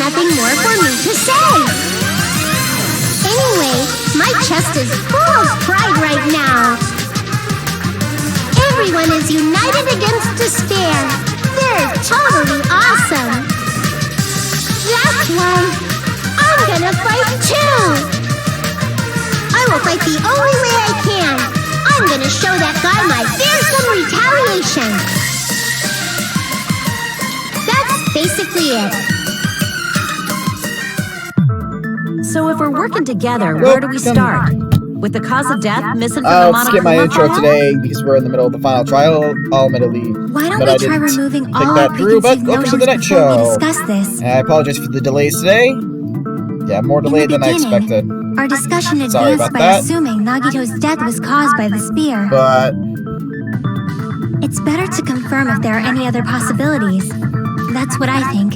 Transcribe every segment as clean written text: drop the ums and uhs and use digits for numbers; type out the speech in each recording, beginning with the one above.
nothing more for me to say. Anyway, my chest is full of pride right now. Everyone is united against despair. They're totally awesome. That's why I'm gonna fight too. I will fight the only way I can. I'm gonna show that guy my fearsome retaliation. That's basically it. So if we're working together, where do we start? With the cause of death missing from the I'll Monokuma skip my intro file? today because we're in the middle of the final trial. I'll admittedly Why don't that we I try didn't removing think all that our through, but preconceived welcome to the notions next before we show. discuss this? I apologize for the delays today. Yeah, more delayed than I expected. Our discussion Sorry advanced about by that. assuming Nagito's death was caused by the spear. But It's better to confirm if there are any other possibilities. That's what I think.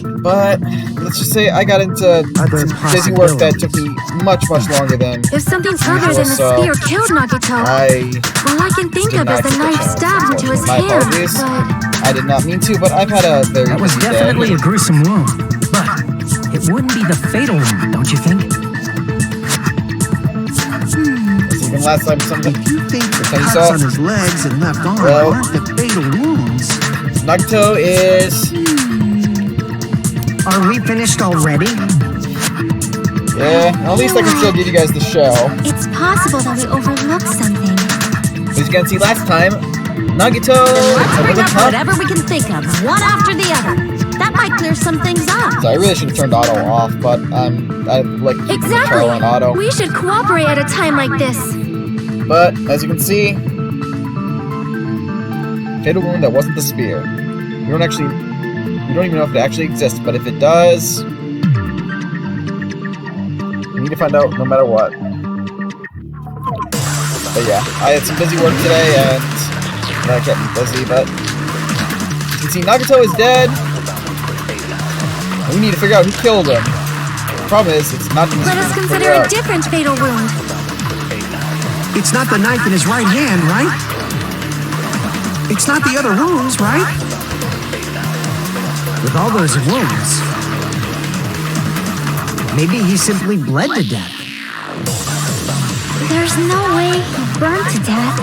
let's just say I got into some busy work that took me much longer than If something other than the so spear killed Nagito, all I can think did of not is the take a knife chance. stabbed into his My hand. apologies. But I did not mean to, but I've had a very That was busy definitely day. a gruesome wound, but it wouldn't be the fatal wound, don't you think? Even last time something If you think the Can you cuts saw- on his legs and left arm Well- aren't the fatal wounds, Nagito is Are we finished already? yeah. At least I can still give you guys the show. It's possible that we overlooked something. As you can see last time, Nagito Let's bring overlooked up whatever we can think of, one after the other. That might clear some things up. So I really should have turned auto off, but I like keeping the control on auto. We should cooperate at a time like this. But as you can see, fatal wound that wasn't the spear. We don't even know if it actually exists, but if it does, we need to find out no matter what. But yeah, I had some busy work today, and that kept me busy, but you can see Nagito is dead. And we need to figure out who killed him. The problem is, it's not easy Let us to consider figure a out. different fatal wound. it's not the knife in his right hand, right? It's not the other wounds, right? With all those wounds, maybe he simply bled to death. There's no way he burned to death.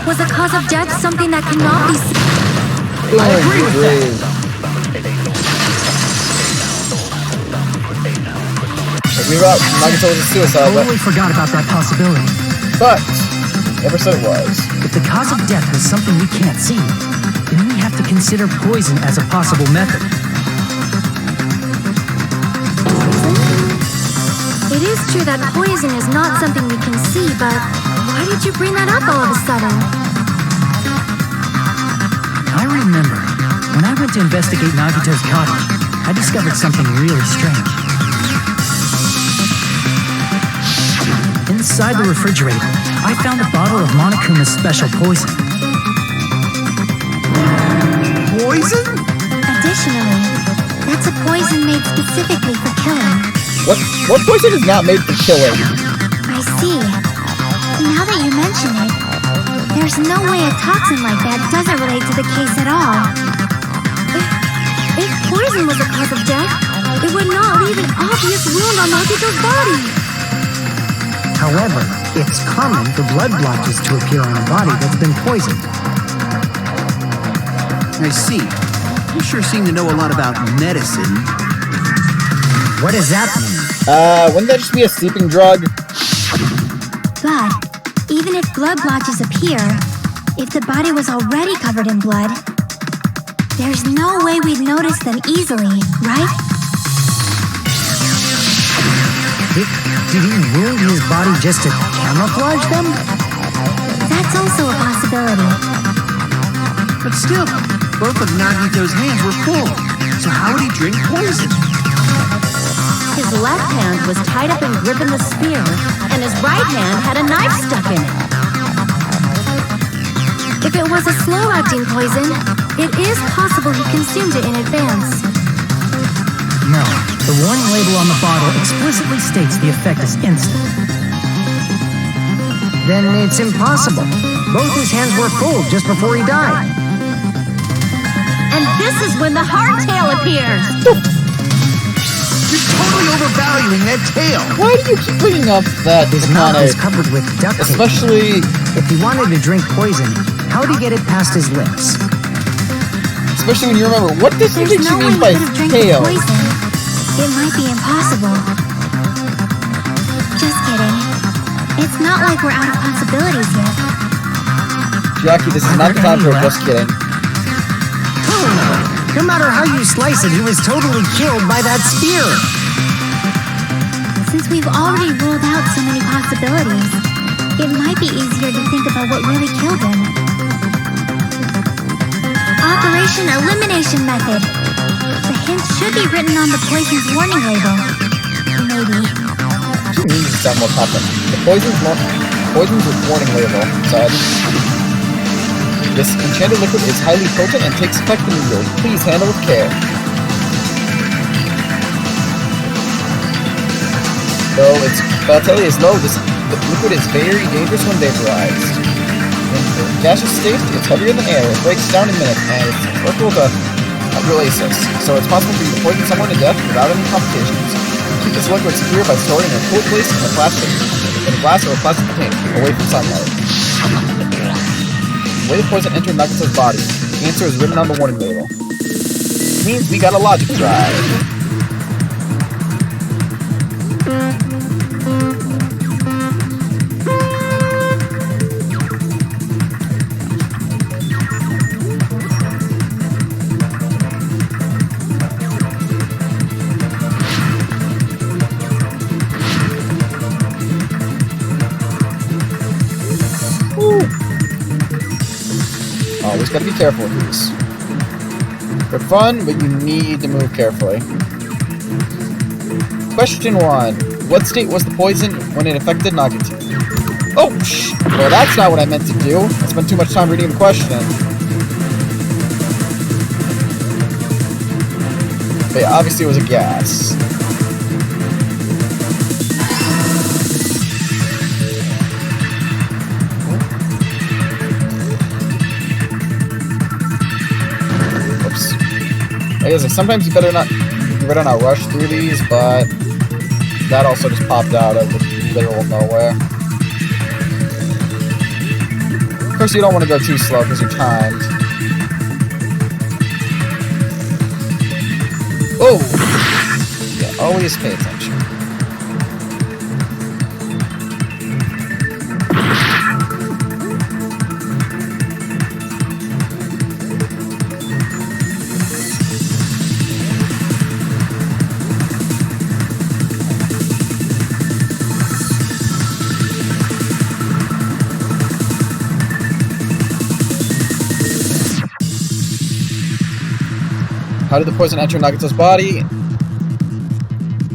Was the cause of death something that cannot be seen? I agree with that. We thought Nagito was a suicide, Totally forgot about that possibility. but never said it was. If the cause of death was something we can't see, then we have to consider poison as a possible method. It is true that poison is not something we can see, but why did you bring that up all of a sudden? I remember, when I went to investigate Nagito's cottage, I discovered something really strange. Inside the refrigerator, I found a bottle of Monokuma's special poison. Poison? Additionally, that's a poison made specifically for killing. What poison is not made for killing? I see. Now that you mention it, there's no way a toxin like that doesn't relate to the case at all. If poison was the cause of death, it would not leave an obvious wound on Nagito's body. However, it's common for blood blotches to appear on a body that's been poisoned. I see. You sure seem to know a lot about medicine. What does that mean? Wouldn't that just be a sleeping drug? But even if blood blotches appear, if the body was already covered in blood, there's no way we'd notice them easily, right? Did he wound his body just to camouflage them? That's also a possibility. But still, both of Nagito's hands were full. So how would he drink poison? His left hand was tied up and gripping the spear, and his right hand had a knife stuck in it. If it was a slow-acting poison, it is possible he consumed it in advance. No, the warning label on the bottle explicitly states the effect is instant. Then it's impossible. Both his hands were full just before he died. And this is when the hardtail appears. totally overvaluing that tail. Why do you keep bringing up that His mouth iconic, is covered with duct tape. especially, If he wanted to drink poison, how'd he get it past his lips? especially when you remember, what does he There's think she no way means he by could have drank the tail? poison. It might be impossible. Just kidding. It's not like we're out of possibilities yet. Jackie, this is not the time for it, just kidding. No matter how you slice it, he was totally killed by that spear. Since we've already ruled out so many possibilities, it might be easier to think about what really killed him. Operation Elimination Method. The hints should be written on the poison's warning label. Maybe. What do you mean you sound more confident? The poison's warning label said, "This enchanted liquid is highly potent and takes effect immediately. Please handle with care." But I'll tell you, the liquid is very dangerous when vaporized. In the gaseous state, it's heavier than air, it breaks down in minutes, and it's susceptible to hydrolysis, so it's possible for you to poison someone to death without any complications. Keep this liquid secure by storing it in a cool place in a glass or a plastic container, away from sunlight. The way the poison entered Nagato's body, the answer is written on the warning label. It means we got a logic drive. Always gotta be careful with these. They're fun, but you need to move carefully. Question 1. What state was the poison when it affected Nagito? Oh, well, that's not what I meant to do. I spent too much time reading the question. But yeah, obviously it was a gas. I guess sometimes you better not rush through these, but that also just popped out of the literal nowhere. Of course, you don't want to go too slow because you're timed. Oh! Yeah, always pay attention. How did the poison enter Nagato's body?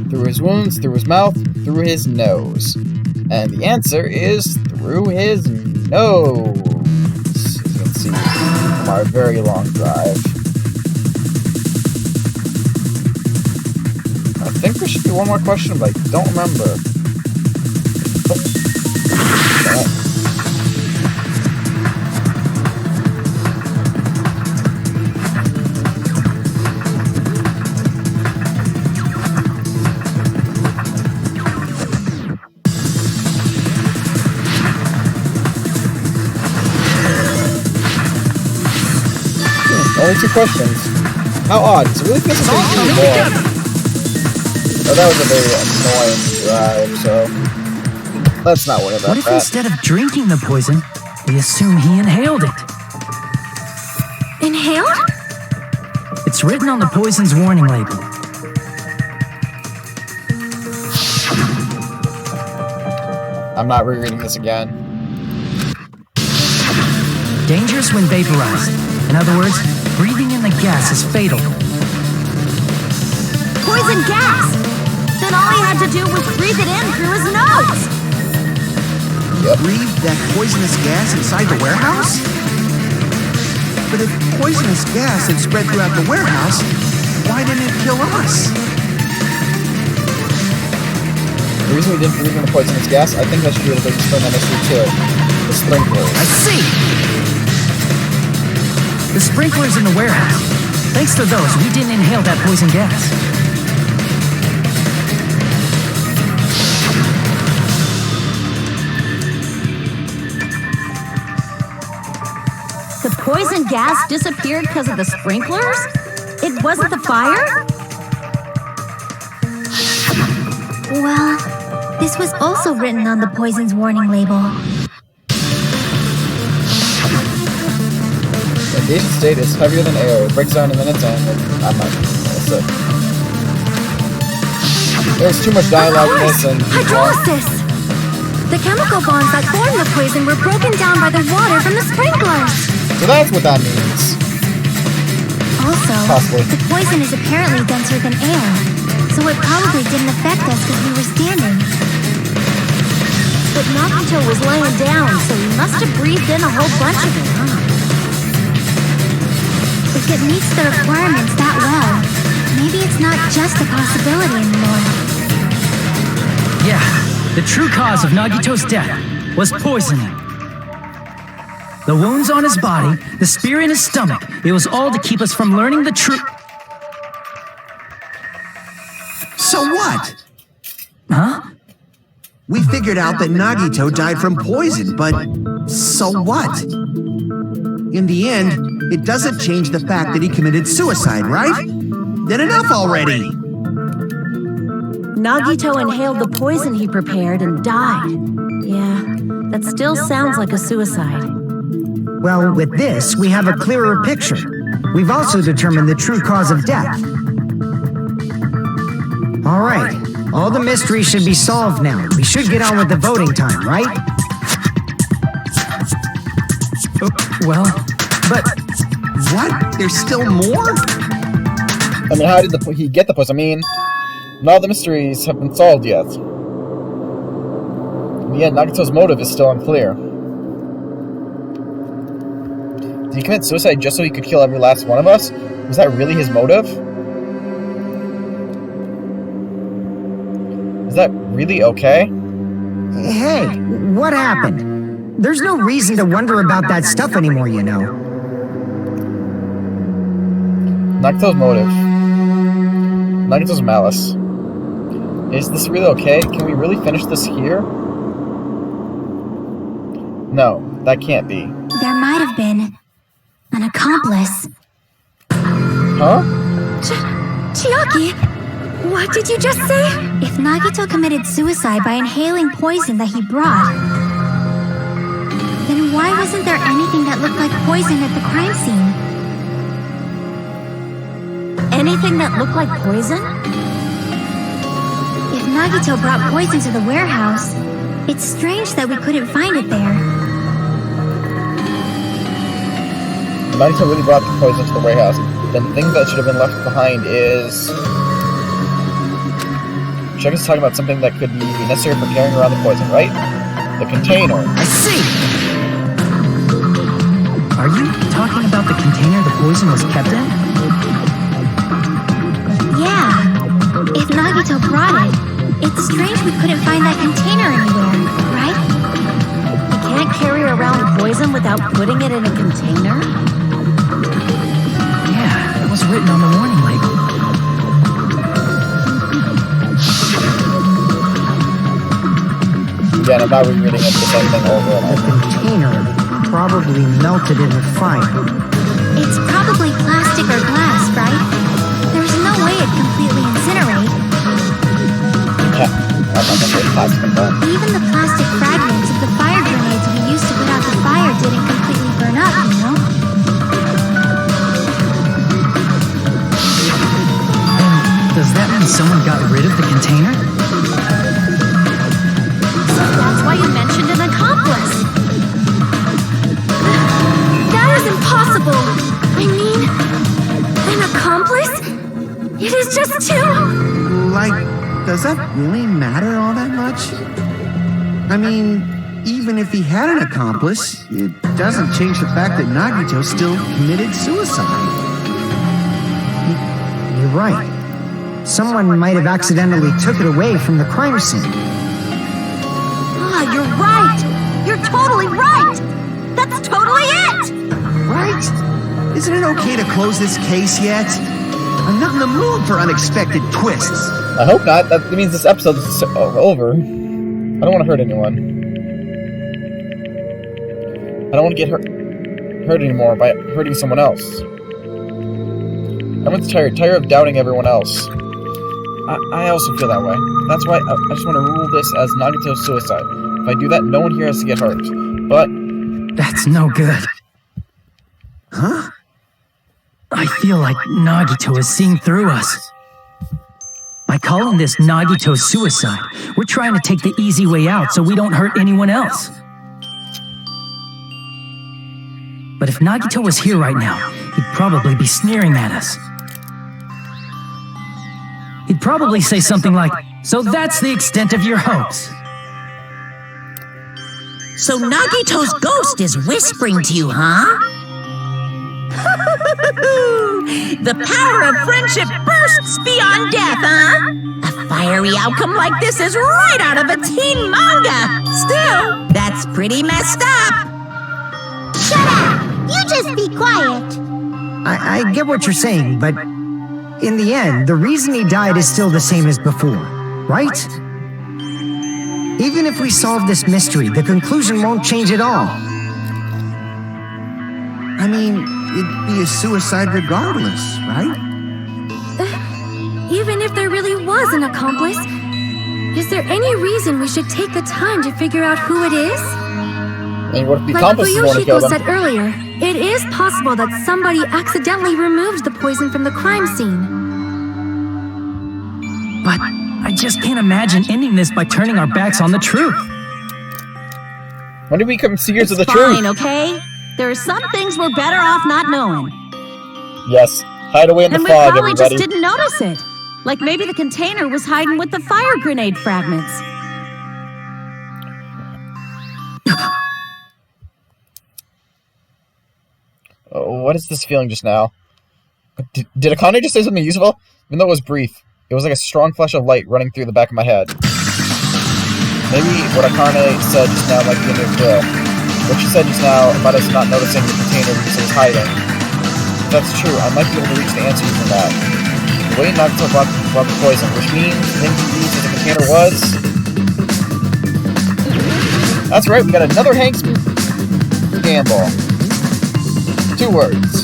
Through his wounds, through his mouth, through his nose. And the answer is through his nose. As you can see from our very long drive. I think there should be one more question, but I don't remember. Oh. Only 2 questions. How odd. It really feels like they need more. Oh, that was a very annoying drive, so let's not worry about What if that. instead of drinking the poison, we assume he inhaled it? Inhaled? It's written on the poison's warning label. I'm not rereading this again. Dangerous when vaporized. In other words, breathing in the gas is fatal. Poison gas! Then all he had to do was breathe it in through his nose! Breathe that poisonous gas inside the warehouse? But if poisonous gas had spread throughout the warehouse, why didn't it kill us? The reason we didn't breathe in the poisonous gas, I think that should be able to explain that mystery too. The sprinklers. I see! The sprinklers in the warehouse. Thanks to those, we didn't inhale that poison gas. poison gas disappeared because of the sprinklers? It wasn't the fire? Well, this was also written on the poison's warning label. The gaseous state is heavier than air. It breaks down in minutes and I'm not. That's it. There's too much dialogue in this and Hydrolysis! The chemical bonds that formed the poison were broken down by the water from the sprinklers. so that's what that means. Also, Possibly. the poison is apparently denser than air, so it probably didn't affect us because we were standing. But Nagito was laying down, so he must have breathed in a whole bunch of it, huh? If it meets the requirements that well, maybe it's not just a possibility anymore. Yeah, the true cause of Nagito's death was poisoning. The wounds on his body, the spear in his stomach, it was all to keep us from learning the truth. So what? Huh? We figured out that Nagito died from poison, but so what? In the end, it doesn't change the fact that he committed suicide, right? Then enough already! Nagito inhaled the poison he prepared and died. Yeah, that still sounds like a suicide. Well, with this, we have a clearer picture. We've also determined the true cause of death. All right, all the mysteries should be solved now. We should get on with the voting time, right? Well, but What? There's still more? I mean, how did he get the poison? I mean, none of the mysteries have been solved yet. And yet, Nagito's motive is still unclear. Did he commit suicide just so he could kill every last one of us? Was that really his motive? Is that really okay? Hey, what happened? There's no reason to wonder about that stuff anymore, you know. Nagito's motive. Nagito's malice. Is this really okay? Can we really finish this here? No, that can't be. There might have been an accomplice. Huh? Chiaki, what did you just say? If Nagito committed suicide by inhaling poison that he brought, then why wasn't there anything that looked like poison at the crime scene? Anything that looked like poison? If Nagito brought poison to the warehouse, it's strange that we couldn't find it there. Nagito really brought the poison to the warehouse. Then the thing that should have been left behind is... Chuck is talking about something that could be necessary for carrying around the poison, right? The container. I see! Are you talking about the container the poison was kept in? Yeah. If Nagito brought it, it's strange we couldn't find that container anywhere, right? You can't carry around poison without putting it in a container? Yeah, it was written on the warning label. Again, I'm not rereading it, the same thing over and The over. container probably melted in the fire. It's probably plastic or glass, right? There's no way it'd completely incinerate. Yeah, I'm not gonna say plastic and that. Even the plastic fragments of the fire grenades we used to put out the fire didn't completely burn up, you know? Does that mean someone got rid of the container? So that's why you mentioned an accomplice. That is impossible. I mean, an accomplice? It is just too... Like, does that really matter all that much? I mean, even if he had an accomplice, it doesn't change the fact that Nagito still committed suicide. You're right. Someone might have accidentally took it away from the crime scene. Ah, you're right! You're totally right! That's totally it! Right? Isn't it okay to close this case yet? I'm not in the mood for unexpected twists. I hope not. That means this episode is over. I don't want to hurt anyone. I don't want to get hurt. hurt anymore by hurting someone else. Everyone's tired of doubting everyone else. I also feel that way. That's why I just want to rule this as Nagito's suicide. If I do that, no one here has to get hurt. But... That's no good. Huh? I feel like Nagito is seeing through us. By calling this Nagito's suicide, we're trying to take the easy way out so we don't hurt anyone else. But if Nagito was here right now, he'd probably be sneering at us. He'd probably say something like, "So that's the extent of your hopes." So Nagito's ghost is whispering to you, huh? The power of friendship bursts beyond death, huh? A fiery outcome like this is right out of a teen manga. Still, that's pretty messed up. Shut up! You just be quiet. I get what you're saying, but in the end, the reason he died is still the same as before, right? Even if we solve this mystery, the conclusion won't change at all. I mean, it'd be a suicide regardless, right? Even if there really was an accomplice, is there any reason we should take the time to figure out who it is? And what if the Like accomplices want to kill Fuyushiko them? said earlier, it is possible that somebody accidentally removed the poison from the crime scene. But I just can't imagine ending this by turning our backs on the truth. When did we become seers of the Fine, truth? okay? There are some things we're better off not knowing. Yes. Hide away in the And we fog, probably everybody. just didn't notice it. Like maybe the container was hiding with the fire grenade fragments. Oh, what is this feeling just now? Did Akane just say something useful? Even though it was brief, it was like a strong flash of light running through the back of my head. Maybe what Akane said just now might be a new clue. What she said just now about us not noticing the container because it was hiding. If that's true, I might be able to reach the answer from that. The way Nagito brought the poison, which means the thing he used as a container was... That's right, we got another Hank's gamble. 2 words.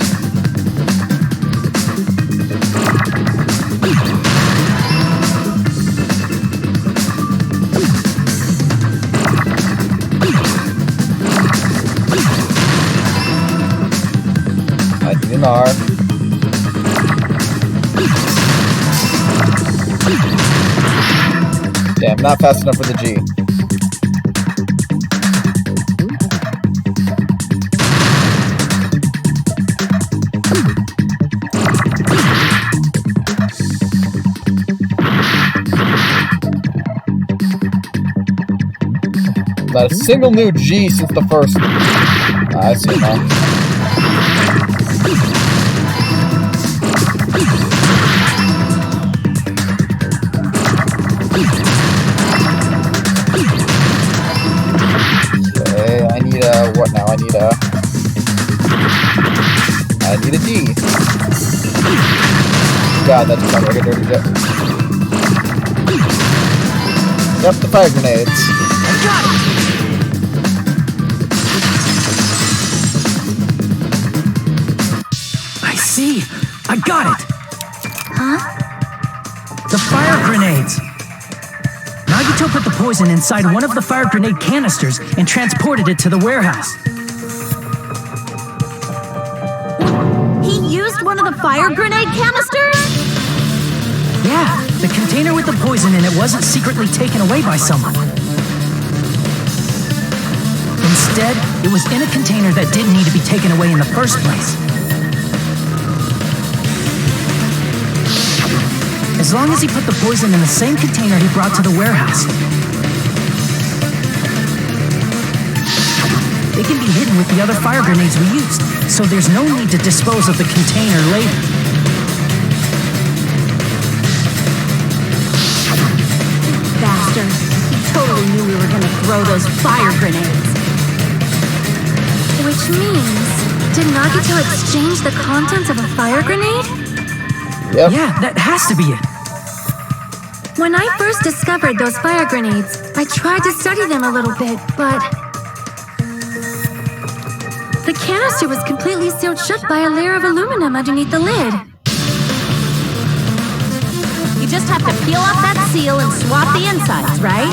I need an R. Damn, not fast enough for the G. Not a single new G since the first. I see it now. Okay, I need a what now? I need a D. God, that's probably like a dirty jet. Yep, the fire grenades. I got it! I see. I got it. Huh? The fire grenades. Nagito put the poison inside one of the fire grenade canisters and transported it to the warehouse. He used one of the fire grenade canisters? Yeah, the container with the poison in it wasn't secretly taken away by someone. Instead, it was in a container that didn't need to be taken away in the first place. As long as he put the poison in the same container he brought to the warehouse. It can be hidden with the other fire grenades we used, so there's no need to dispose of the container later. Bastard. He totally knew we were gonna throw those fire grenades. Which means, did Nagito exchange the contents of a fire grenade? Yep. Yeah, that has to be it. When I first discovered those fire grenades, I tried to study them a little bit, but The canister was completely sealed shut by a layer of aluminum underneath the lid. You just have to peel off that seal and swap the insides, right?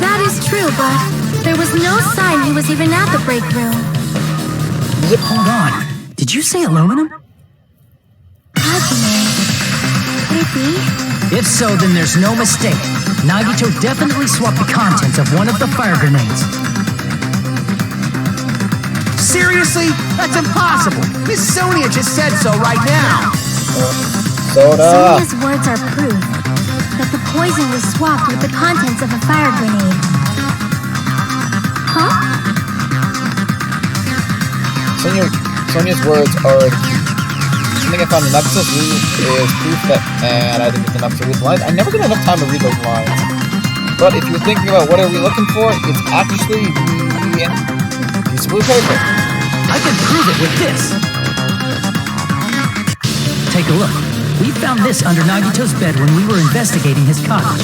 That is true, but there was no sign he was even at the break room. Hold on. Did you say aluminum? Hajime. Could it be? If so, then there's no mistake. Nagito definitely swapped the contents of one of the fire grenades. Seriously? That's impossible. Miss Sonia just said so right now. Soda. Sonia's words are proof that the poison was swapped with the contents of a fire grenade. Huh? Sonia's words are something I found in Nagito's room is proof that, and I think it's enough to read the lines. I never get enough time to read those lines. But if you're thinking about what are we looking for, it's actually the piece of blue paper. I can prove it with this. Take a look. We found this under Nagito's bed when we were investigating his cottage.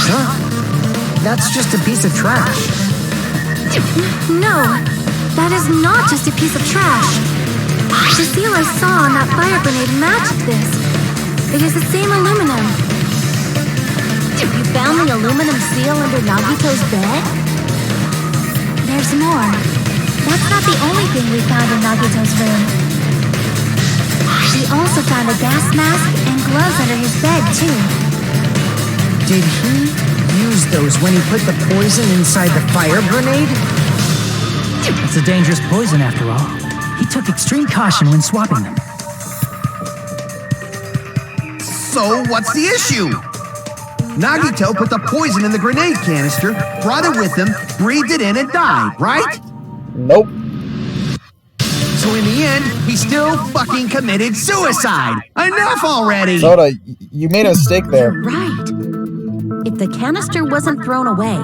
Huh? That's just a piece of trash. No, that is not just a piece of trash. The seal I saw on that fire grenade matched this. It is the same aluminum. You found the aluminum seal under Nagito's bed? There's more. That's not the only thing we found in Nagito's room. We also found a gas mask and gloves under his bed, too. Did he use those when he put the poison inside the fire grenade? It's a dangerous poison after all. He took extreme caution when swapping them. So what's the issue? Nagito put the poison in the grenade canister, brought it with him, breathed it in, and died, right? Nope. So in the end, he still fucking committed suicide. Enough already! Soda, you made a mistake there. Right. If the canister wasn't thrown away,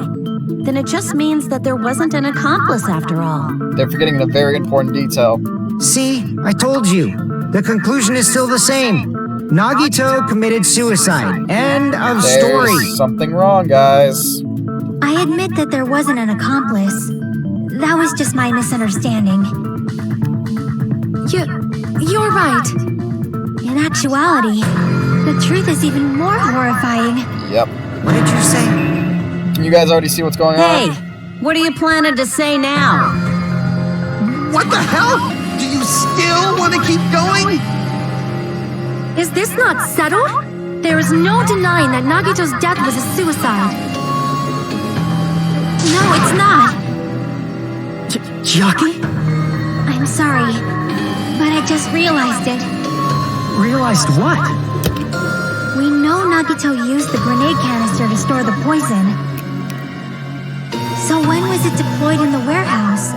then it just means that there wasn't an accomplice after all. They're forgetting a very important detail. See, I told you. The conclusion is still the same. Nagito committed suicide. End of story. There's something wrong, guys. I admit that there wasn't an accomplice. That was just my misunderstanding. You're right. In actuality, the truth is even more horrifying. Yep. What did you say? Can you guys already see what's going Hey, on? what are you planning to say now? What the hell? Do you still want to keep going? Is this not settled? There is no denying that Nagito's death was a suicide. No, it's not. Chiaki? I'm sorry, but I just realized it. Realized what? We know Nagito used the grenade canister to store the poison. So when was it deployed in the warehouse?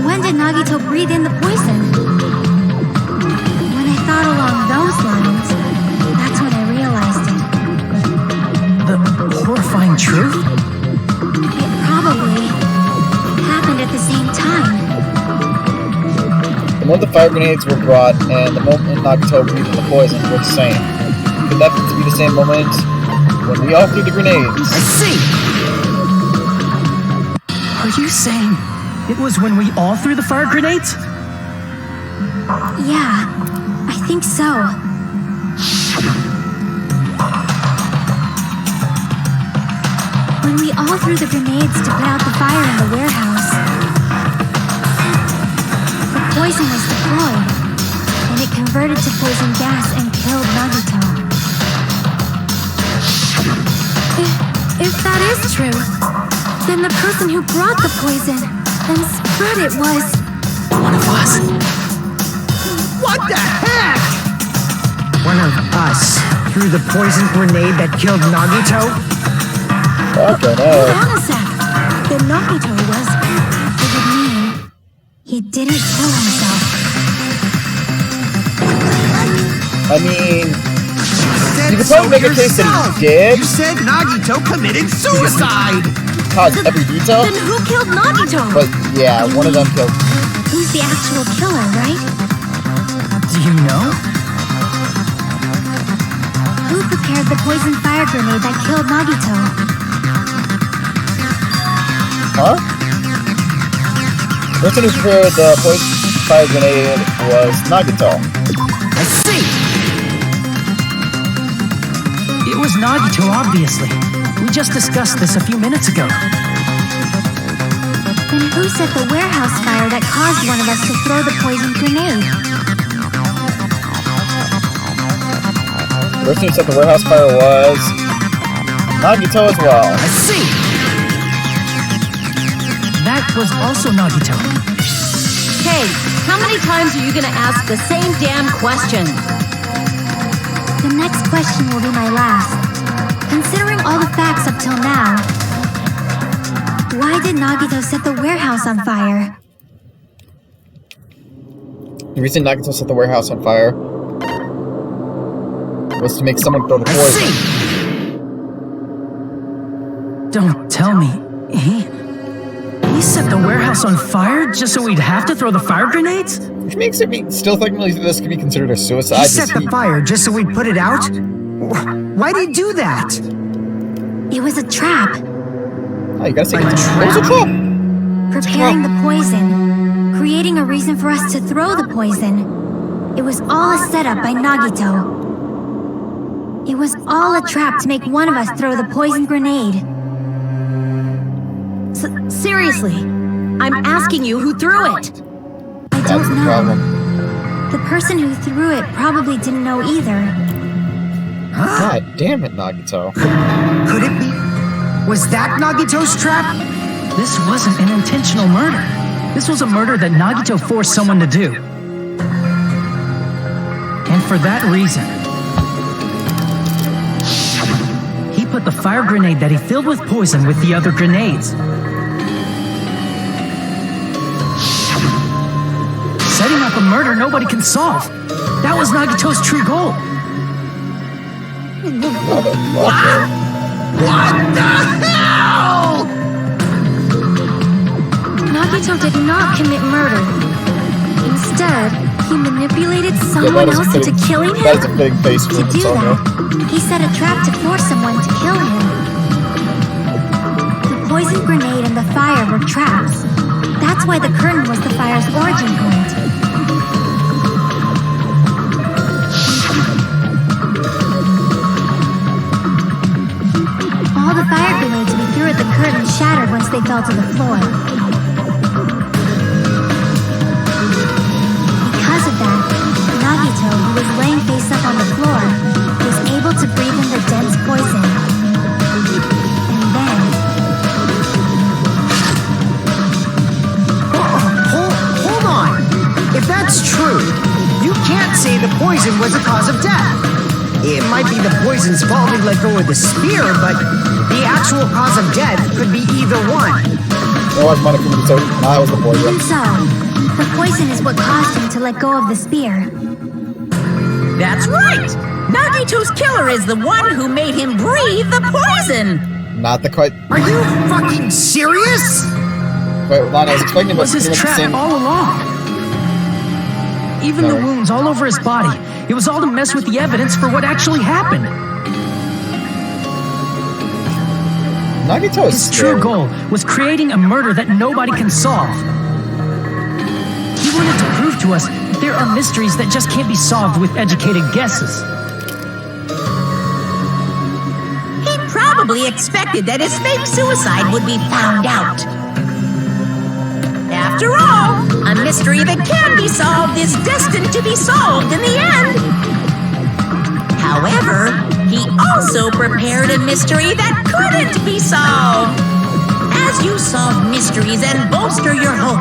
When did Nagito breathe in the poison? When I thought along those lines, that's when I realized it. The horrifying truth? It probably happened at the same time. The moment the fire grenades were brought and the moment Nagito breathed in the poison were the same. Could that be the same moment when we all threw the grenades? I see! Are you saying it was when we all threw the fire grenades? Yeah, I think so. When we all threw the grenades to put out the fire in the warehouse, the poison was deployed, and it converted to poison gas and killed Nagito. If that is true, then the person who brought the poison and spread it was... One of us. What the heck? One of us threw the poison grenade that killed Nagito? Fucking Hold hell. on a sec. The Nagito was... It would mean he didn't kill himself. I mean, Said you could so probably make a case that yourself. he did. You said Nagito committed suicide. Cause every detail. Then who killed Nagito? But yeah, one of them killed. Who's the actual killer, right? Do you know? Who prepared the poison fire grenade that killed Nagito? The person who prepared the poison fire grenade was Nagito. I see! It was Nagito, obviously. We just discussed this a few minutes ago. Then who set the warehouse fire that caused one of us to throw the poison grenade? The person who set the warehouse fire was Nagito as well. I see! That was also Nagito. Hey, how many times are you gonna ask the same damn question? The next question will be my last. Considering all the facts up till now, why did Nagito set the warehouse on fire? The reason Nagito set the warehouse on fire was to make someone throw the I poison. see! Don't tell me. He set the warehouse on fire just so we'd have to throw the fire grenades? Which makes it still technically this could be considered a suicide. He set the fire just so we'd put it out? Why'd he do that? It was a trap. Oh, you gotta say A it was a trap. Preparing the poison. Creating a reason for us to throw the poison. It was all a setup by Nagito. It was all a trap to make one of us throw the poison grenade. Seriously, I'm asking you who threw it. I That's don't the know. problem. The person who threw it probably didn't know either. God damn it, Nagito. Could it be? Was that Nagito's trap? This wasn't an intentional murder. This was a murder that Nagito forced someone to do. And for that reason, he put the fire grenade that he filled with poison with the other grenades. Setting up a murder nobody can solve. That was Nagito's true goal. Nagito did not commit murder. Instead, he manipulated someone else into killing him. That's a big face To for do Sonya. that, he set a trap to force someone to kill him. The poison grenade and the fire were traps. That's why the curtain was the fire's origin point. All the fire grenades we threw at the curtain shattered once they fell to the floor. Because of that, Nagito, who was laying face up on the floor, was able to breathe in the dense poison. And then... Hold on. If that's true, you can't say the poison was the cause of death. It might be the poison's fault he let go of the spear, but the actual cause of death could be either one. That was Monica Mito. That was the poison. Even so, the poison is what caused him to let go of the spear. That's right! Nagito's killer is the one who made him breathe the poison! Not the quite. Are you fucking serious? Wait, hold on. I was explaining It was pretty his much the trap same. all along. Even the wounds all over his body. It was all to mess with the evidence for what actually happened. Nagito is His true scary. goal was creating a murder that nobody can solve. He wanted to prove to us that there are mysteries that just can't be solved with educated guesses. He probably expected that his fake suicide would be found out. After all, a mystery that can be solved is destined to be solved in the end. However, he also prepared a mystery that couldn't be solved. As you solve mysteries and bolster your hope,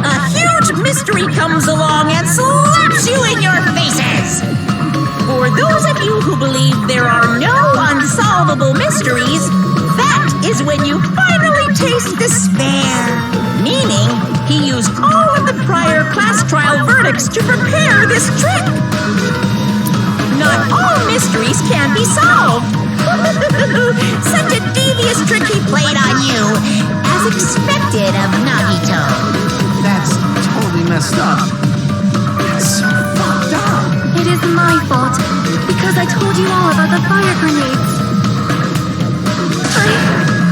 a huge mystery comes along and slaps you in your faces. For those of you who believe there are no unsolvable mysteries, that is when you finally taste despair. Meaning, he used all of the prior class trial verdicts to prepare this trick. Not all mysteries can be solved. Such a devious trick he played on you, as expected of Nagito. That's totally messed up. That's so fucked up. It is my fault, because I told you all about the fire grenades.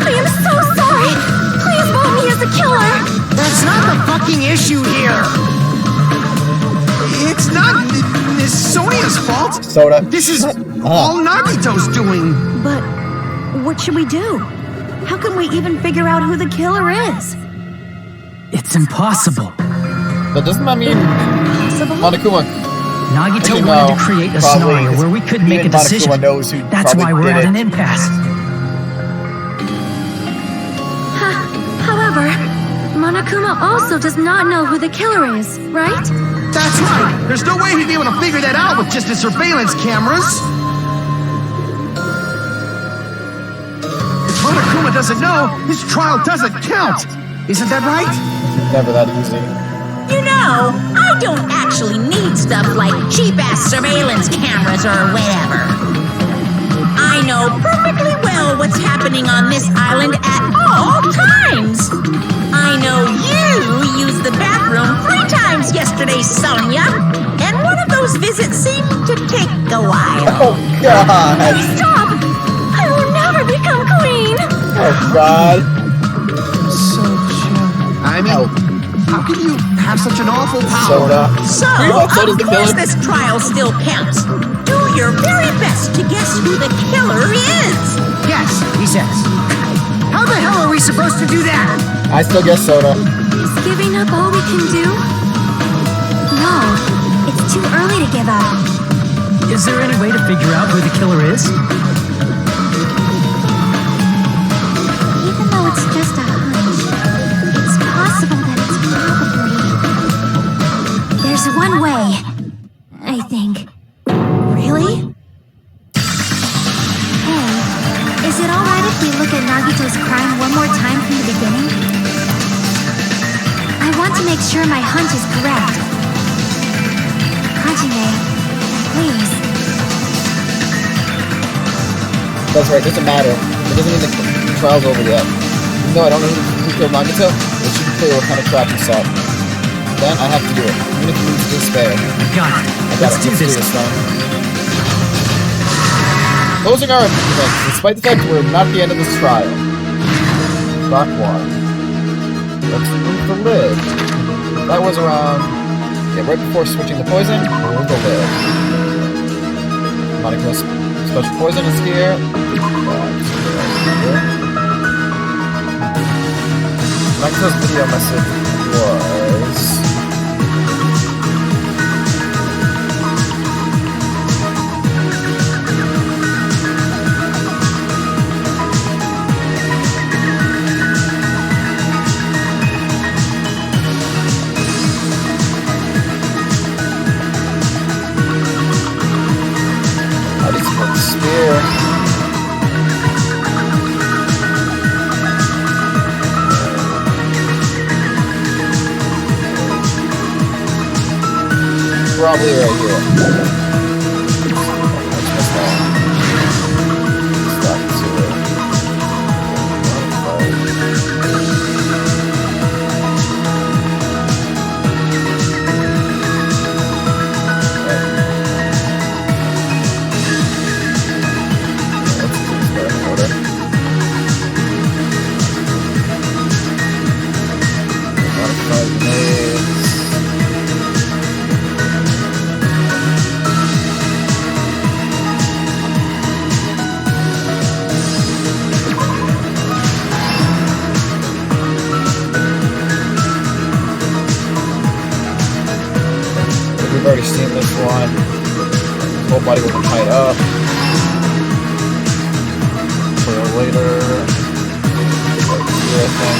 I am so sorry. Please vote me as the killer. That's not the fucking fucking issue here? It's not Miss Sonia's fault. Soda. This is all Nagito's doing. But what should we do? How can we even figure out who the killer is? It's impossible. But doesn't that mean Possible? Monokuma? Nagito You wanted know, to create a probably scenario where we couldn't make a even Monokuma decision. knows who That's probably why we're did at it. an impasse. However, Monokuma also does not know who the killer is, right? That's right. There's no way he'd be able to figure that out with just his surveillance cameras. If Monokuma doesn't know, his trial doesn't count. Isn't that right? Never that easy. You know, I don't actually need stuff like cheap-ass surveillance cameras or whatever. I know perfectly well what's happening on this island at all times. I know you used the bathroom 3 times yesterday, Sonia, and one of those visits seemed to take a while. Oh God! Stop! I will never become queen! Oh God! So chill. I mean, how can you have such an awful power? Soda. So, You thought Soda's the of course killer? this trial still counts. Do your very best to guess who the killer is. Yes, he says. How the hell are we supposed to do that? I still guess Soda. Is giving up all we can do? No, it's too early to give up. Is there any way to figure out who the killer is? Even though it's just a hunch, it's possible that it's probably... There's one way, I think. Really? Hey, is it alright if we look at Nagito's crime one more time from the beginning? I want to make sure my hunch is correct. Hajime, please. That's right, it doesn't matter. It doesn't mean the trial's over yet. Even though I don't know who killed Nagito, it should be clear what kind of trap he set. Then I have to do it, even if it leads to despair. Got it. I got Let's it. do this. Then. Closing our event, despite the fact we're not at the end of this trial. Rock one. Let's remove the lid. That was around... Yeah, right before switching the poison, remove the lid. Monikuma's special poison is here. Monikuma's video message was... Spear. Probably right here. We've already seen this one. His whole body wasn't tied up. For later. Right here, I think.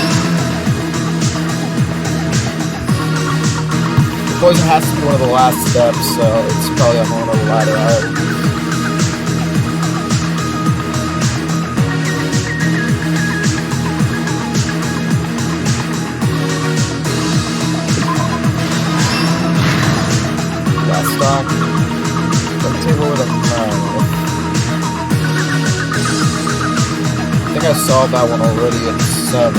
The poison has to be one of the last steps, so it's probably on one of the ladder out. Stock. The table with a 9. I think I saw that one already at 7.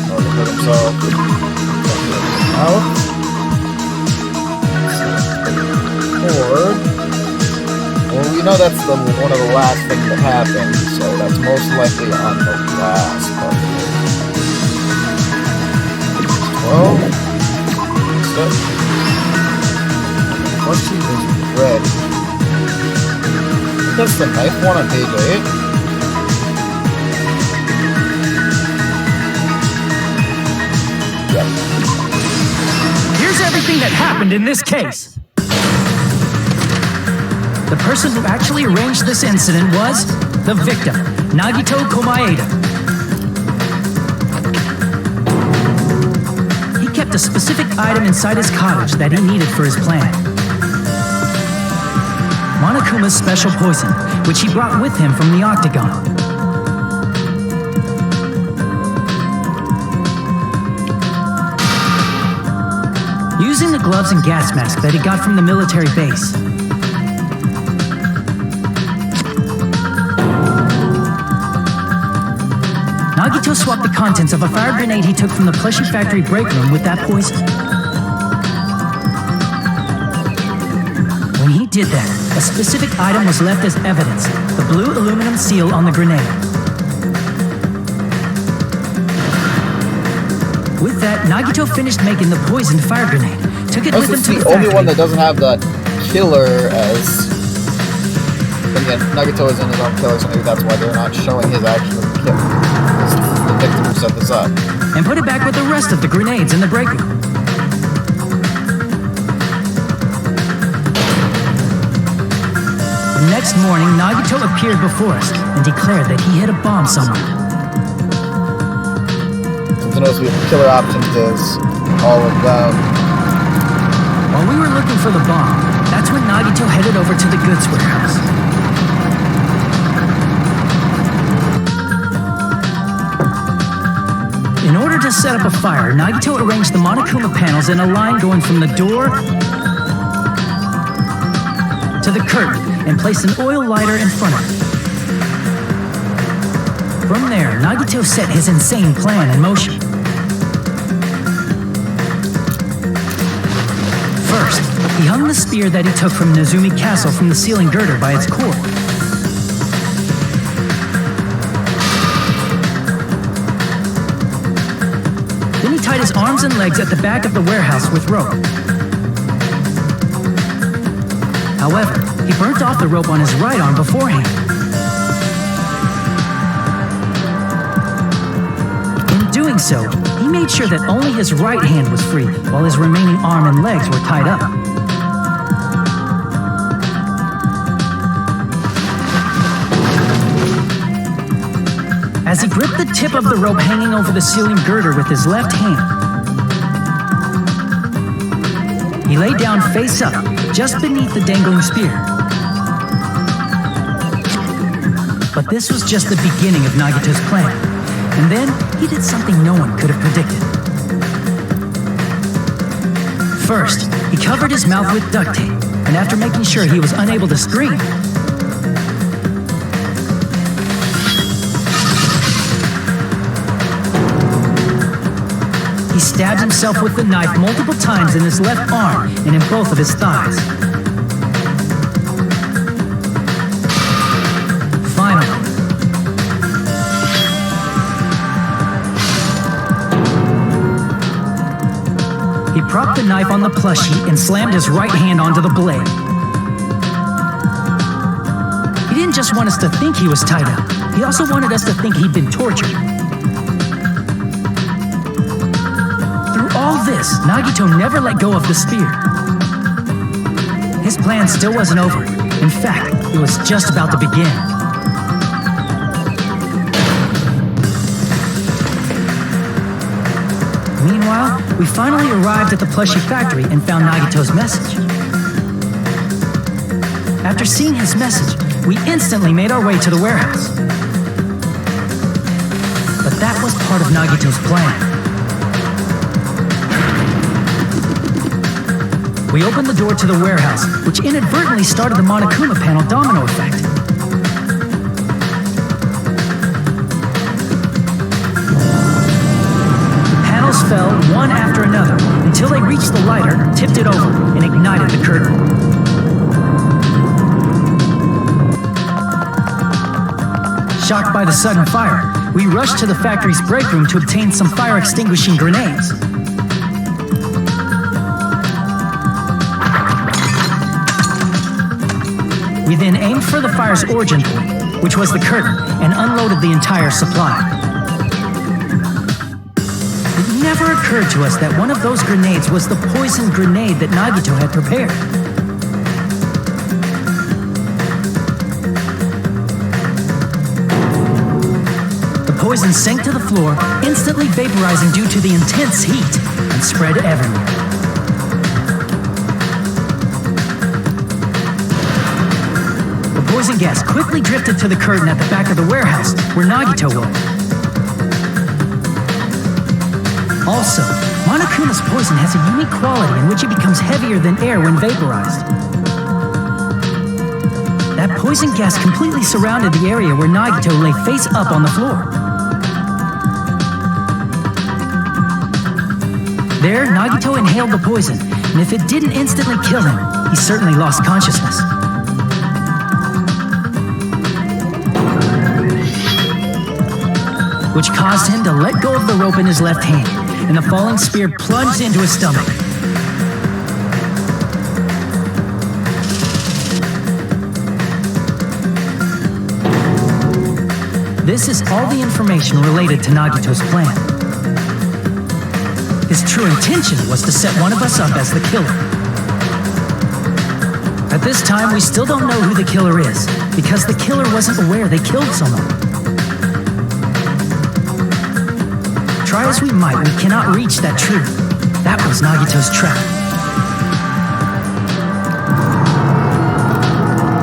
Oh, he hurt himself. Out. Or we know that's one of the last things that happened, so that's most likely on the last part of it. Well, so, question is ready. That's the knife one on page 8. Yep. Here's everything that happened in this case. The person who actually arranged this incident was the victim, Nagito Komaeda. He kept a specific item inside his cottage that he needed for his plan. Monokuma's special poison, which he brought with him from the Octagon. Using the gloves and gas mask that he got from the military base, Nagito swapped the contents of a fire grenade he took from the plushie factory break room with that poison. When he did that, a specific item was left as evidence, the blue aluminum seal on the grenade. With that, Nagito finished making the poisoned fire grenade, took it with him to the the only factory. one that doesn't have the killer as... But again, Nagito is in his own killer, so maybe that's why they're not showing his actual kill. The victim who set this up. And put it back with the rest of the grenades in the break room. The next morning, Nagito appeared before us and declared that he hid a bomb somewhere. To know what the killer options is all about. While we were looking for the bomb, that's when Nagito headed over to the goods warehouse. In order to set up a fire, Nagito arranged the Monokuma panels in a line going from the door to the curtain and placed an oil lighter in front of it. From there, Nagito set his insane plan in motion. First, he hung the spear that he took from Nezumi Castle from the ceiling girder by its cord. Then he tied his arms and legs at the back of the warehouse with rope. However, he burnt off the rope on his right arm beforehand. In doing so, he made sure that only his right hand was free, while his remaining arm and legs were tied up. As he gripped the tip of the rope hanging over the ceiling girder with his left hand, he lay down face up, just beneath the dangling spear. But this was just the beginning of Nagito's plan. And then, he did something no one could have predicted. First, he covered his mouth with duct tape, and after making sure he was unable to scream, he stabbed himself with the knife multiple times in his left arm and in both of his thighs. Finally, he propped the knife on the plushie and slammed his right hand onto the blade. He didn't just want us to think he was tied up. He also wanted us to think he'd been tortured. Through all this, Nagito never let go of the spear. His plan still wasn't over. In fact, it was just about to begin. Meanwhile, we finally arrived at the plushie factory and found Nagito's message. After seeing his message, we instantly made our way to the warehouse. But that was part of Nagito's plan. We opened the door to the warehouse, which inadvertently started the Monokuma panel domino effect. The panels fell one after another until they reached the lighter, tipped it over, and ignited the curtain. shocked by the sudden fire, we rushed to the factory's break room to obtain some fire-extinguishing grenades. We then aimed for the fire's origin point, which was the curtain, and unloaded the entire supply. It never occurred to us that one of those grenades was the poison grenade that Nagito had prepared. The poison sank to the floor, instantly vaporizing due to the intense heat, and spread everywhere. The poison gas quickly drifted to the curtain at the back of the warehouse, where Nagito was. Also, Monokuma's poison has a unique quality in which it becomes heavier than air when vaporized. That poison gas completely surrounded the area where Nagito lay face up on the floor. There, Nagito inhaled the poison, and if it didn't instantly kill him, he certainly lost consciousness. Which caused him to let go of the rope in his left hand, and the falling spear plunged into his stomach. This is all the information related to Nagito's plan. His true intention was to set one of us up as the killer. At this time, we still don't know who the killer is, because the killer wasn't aware they killed someone. Try as we might, we cannot reach that truth. That was Nagito's trap.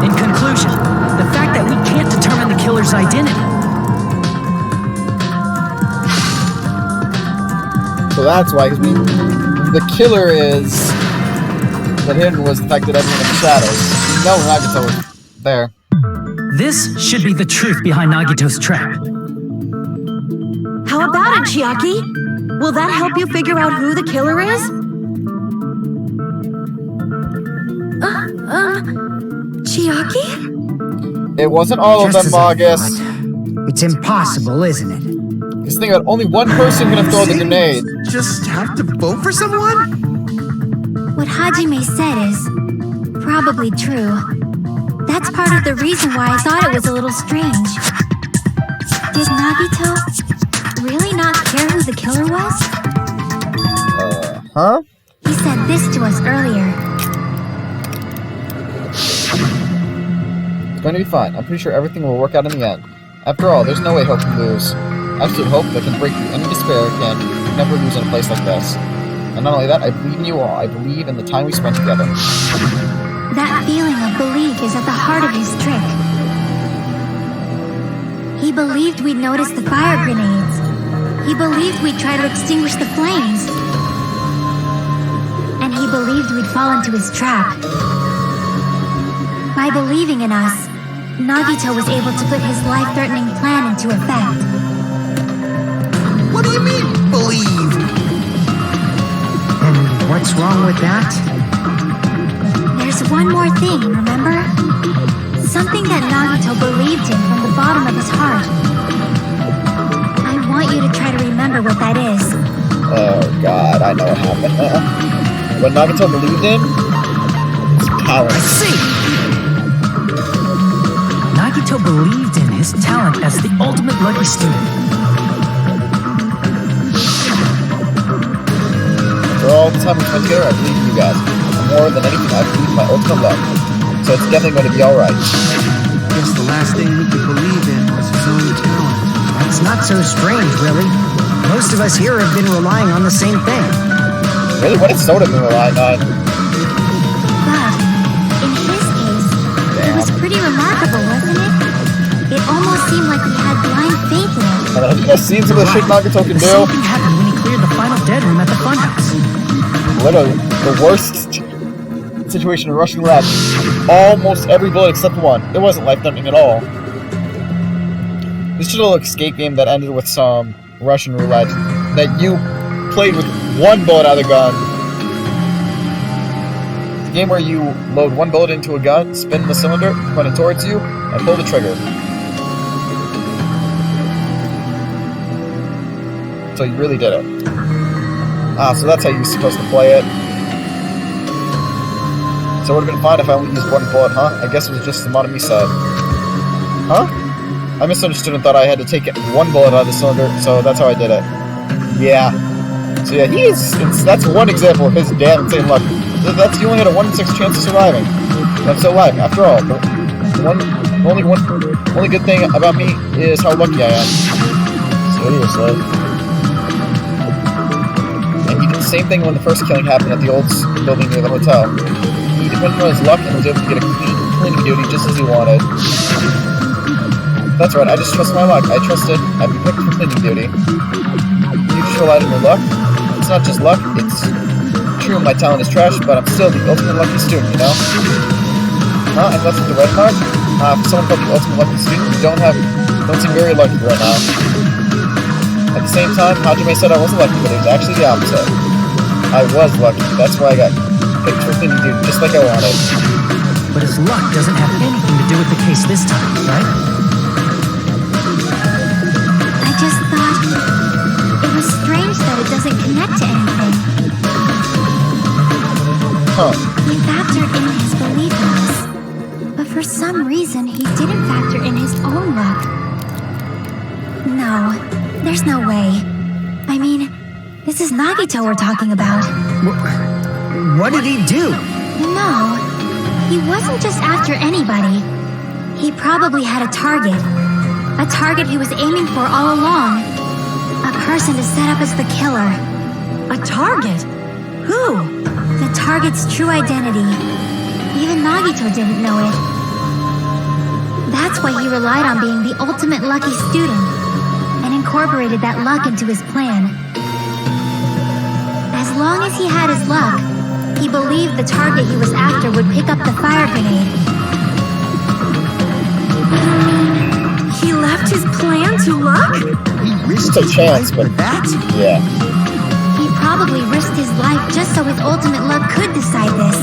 In conclusion, the fact that we can't determine the killer's identity. So that's why, because the killer is that hidden was the fact that everyone in the shadows. No, Nagito was there. This should be the truth behind Nagito's trap. How about it, Chiaki? Will that help you figure out who the killer is? Chiaki? It wasn't all of them, Just as I Magus. thought. It's impossible, isn't it? Just think about only one person can have thrown the grenade. Just have to vote for someone? What Hajime said is probably true. That's part of the reason why I thought it was a little strange. Did Nagito really not care who the killer was? Huh? He said this to us earlier. It's going to be fine. I'm pretty sure everything will work out in the end. After all, there's no way Hope can lose. Absolute hope that can break through any despair can never lose in a place like this. And not only that, I believe in you all. I believe in the time we spent together. That feeling of belief is at the heart of his trick. He believed we'd notice the fire grenades. He believed we'd try to extinguish the flames. And he believed we'd fall into his trap. By believing in us, Nagito was able to put his life-threatening plan into effect. What do you mean, believe? And what's wrong with that? There's one more thing, remember? Something that Nagito believed in from the bottom of his heart. I want you to try to remember what that is. Oh god, I know what happened. What Nagito believed in? It's talent. See! Nagito believed in his talent as the ultimate lucky student. For all the time we spent together, I believe in you guys. More than anything, I believe in my ultimate love. So it's definitely going to be alright. Guess the last thing he could believe in was his own talent. That's not so strange, really. Most of us here have been relying on the same thing. Really, what has Soda been relying on? But, in his case, it was pretty remarkable, wasn't it? It almost seemed like he had blind faith in it. Have you guys seen some of the shit Nagito can The do? same thing happened when he cleared the final dead room at the funhouse. Literally, the worst situation in Russian roulette. Almost every bullet except one. It wasn't life-threatening at all. This is a little escape game that ended with some Russian roulette that you played with one bullet out of the gun. It's a game where you load one bullet into a gun, spin the cylinder, point it towards you, and pull the trigger. So you really did it. Ah, so that's how you're supposed to play it. So it would have been fine if I only used one bullet, huh? I guess it was just the Monami said. Huh? I misunderstood and thought I had to take one bullet out of the cylinder, so that's how I did it. Yeah. So yeah, that's one example of his damn insane luck. That's, he only had a 1 in 6 chance of surviving. And I'm still alive, after all. The only good thing about me is how lucky I am. Seriously. And he did the same thing when the first killing happened at the old building near the hotel. He depended on his luck and was able to get a cleaning duty just as he wanted. That's right, I just trust my luck. I trusted I'd be picked for cleaning duty. You just relied on your luck? It's not just luck, it's true my talent is trash, but I'm still the ultimate lucky student, you know? Huh? And that's with the red mark? For someone called the ultimate lucky student, you don't seem very lucky right now. At the same time, Hajime said I wasn't lucky, but it was actually the opposite. I was lucky, that's why I got picked for cleaning duty, just like I wanted. But his luck doesn't have anything to do with the case this time, right? I just thought it was strange that it doesn't connect to anything. Huh. He factored in his belief in us, but for some reason he didn't factor in his own luck. No, there's no way. I mean, this is Nagito we're talking about. What did he do? No, he wasn't just after anybody. He probably had a target. A target he was aiming for all along. A person to set up as the killer. A target? Who? The target's true identity. Even Nagito didn't know it. That's why he relied on being the ultimate lucky student and incorporated that luck into his plan. As long as he had his luck, he believed the target he was after would pick up the fire grenade. He left his plan to luck? He risked It's a chance, his life but for that? Yeah. He probably risked his life just so his ultimate luck could decide this.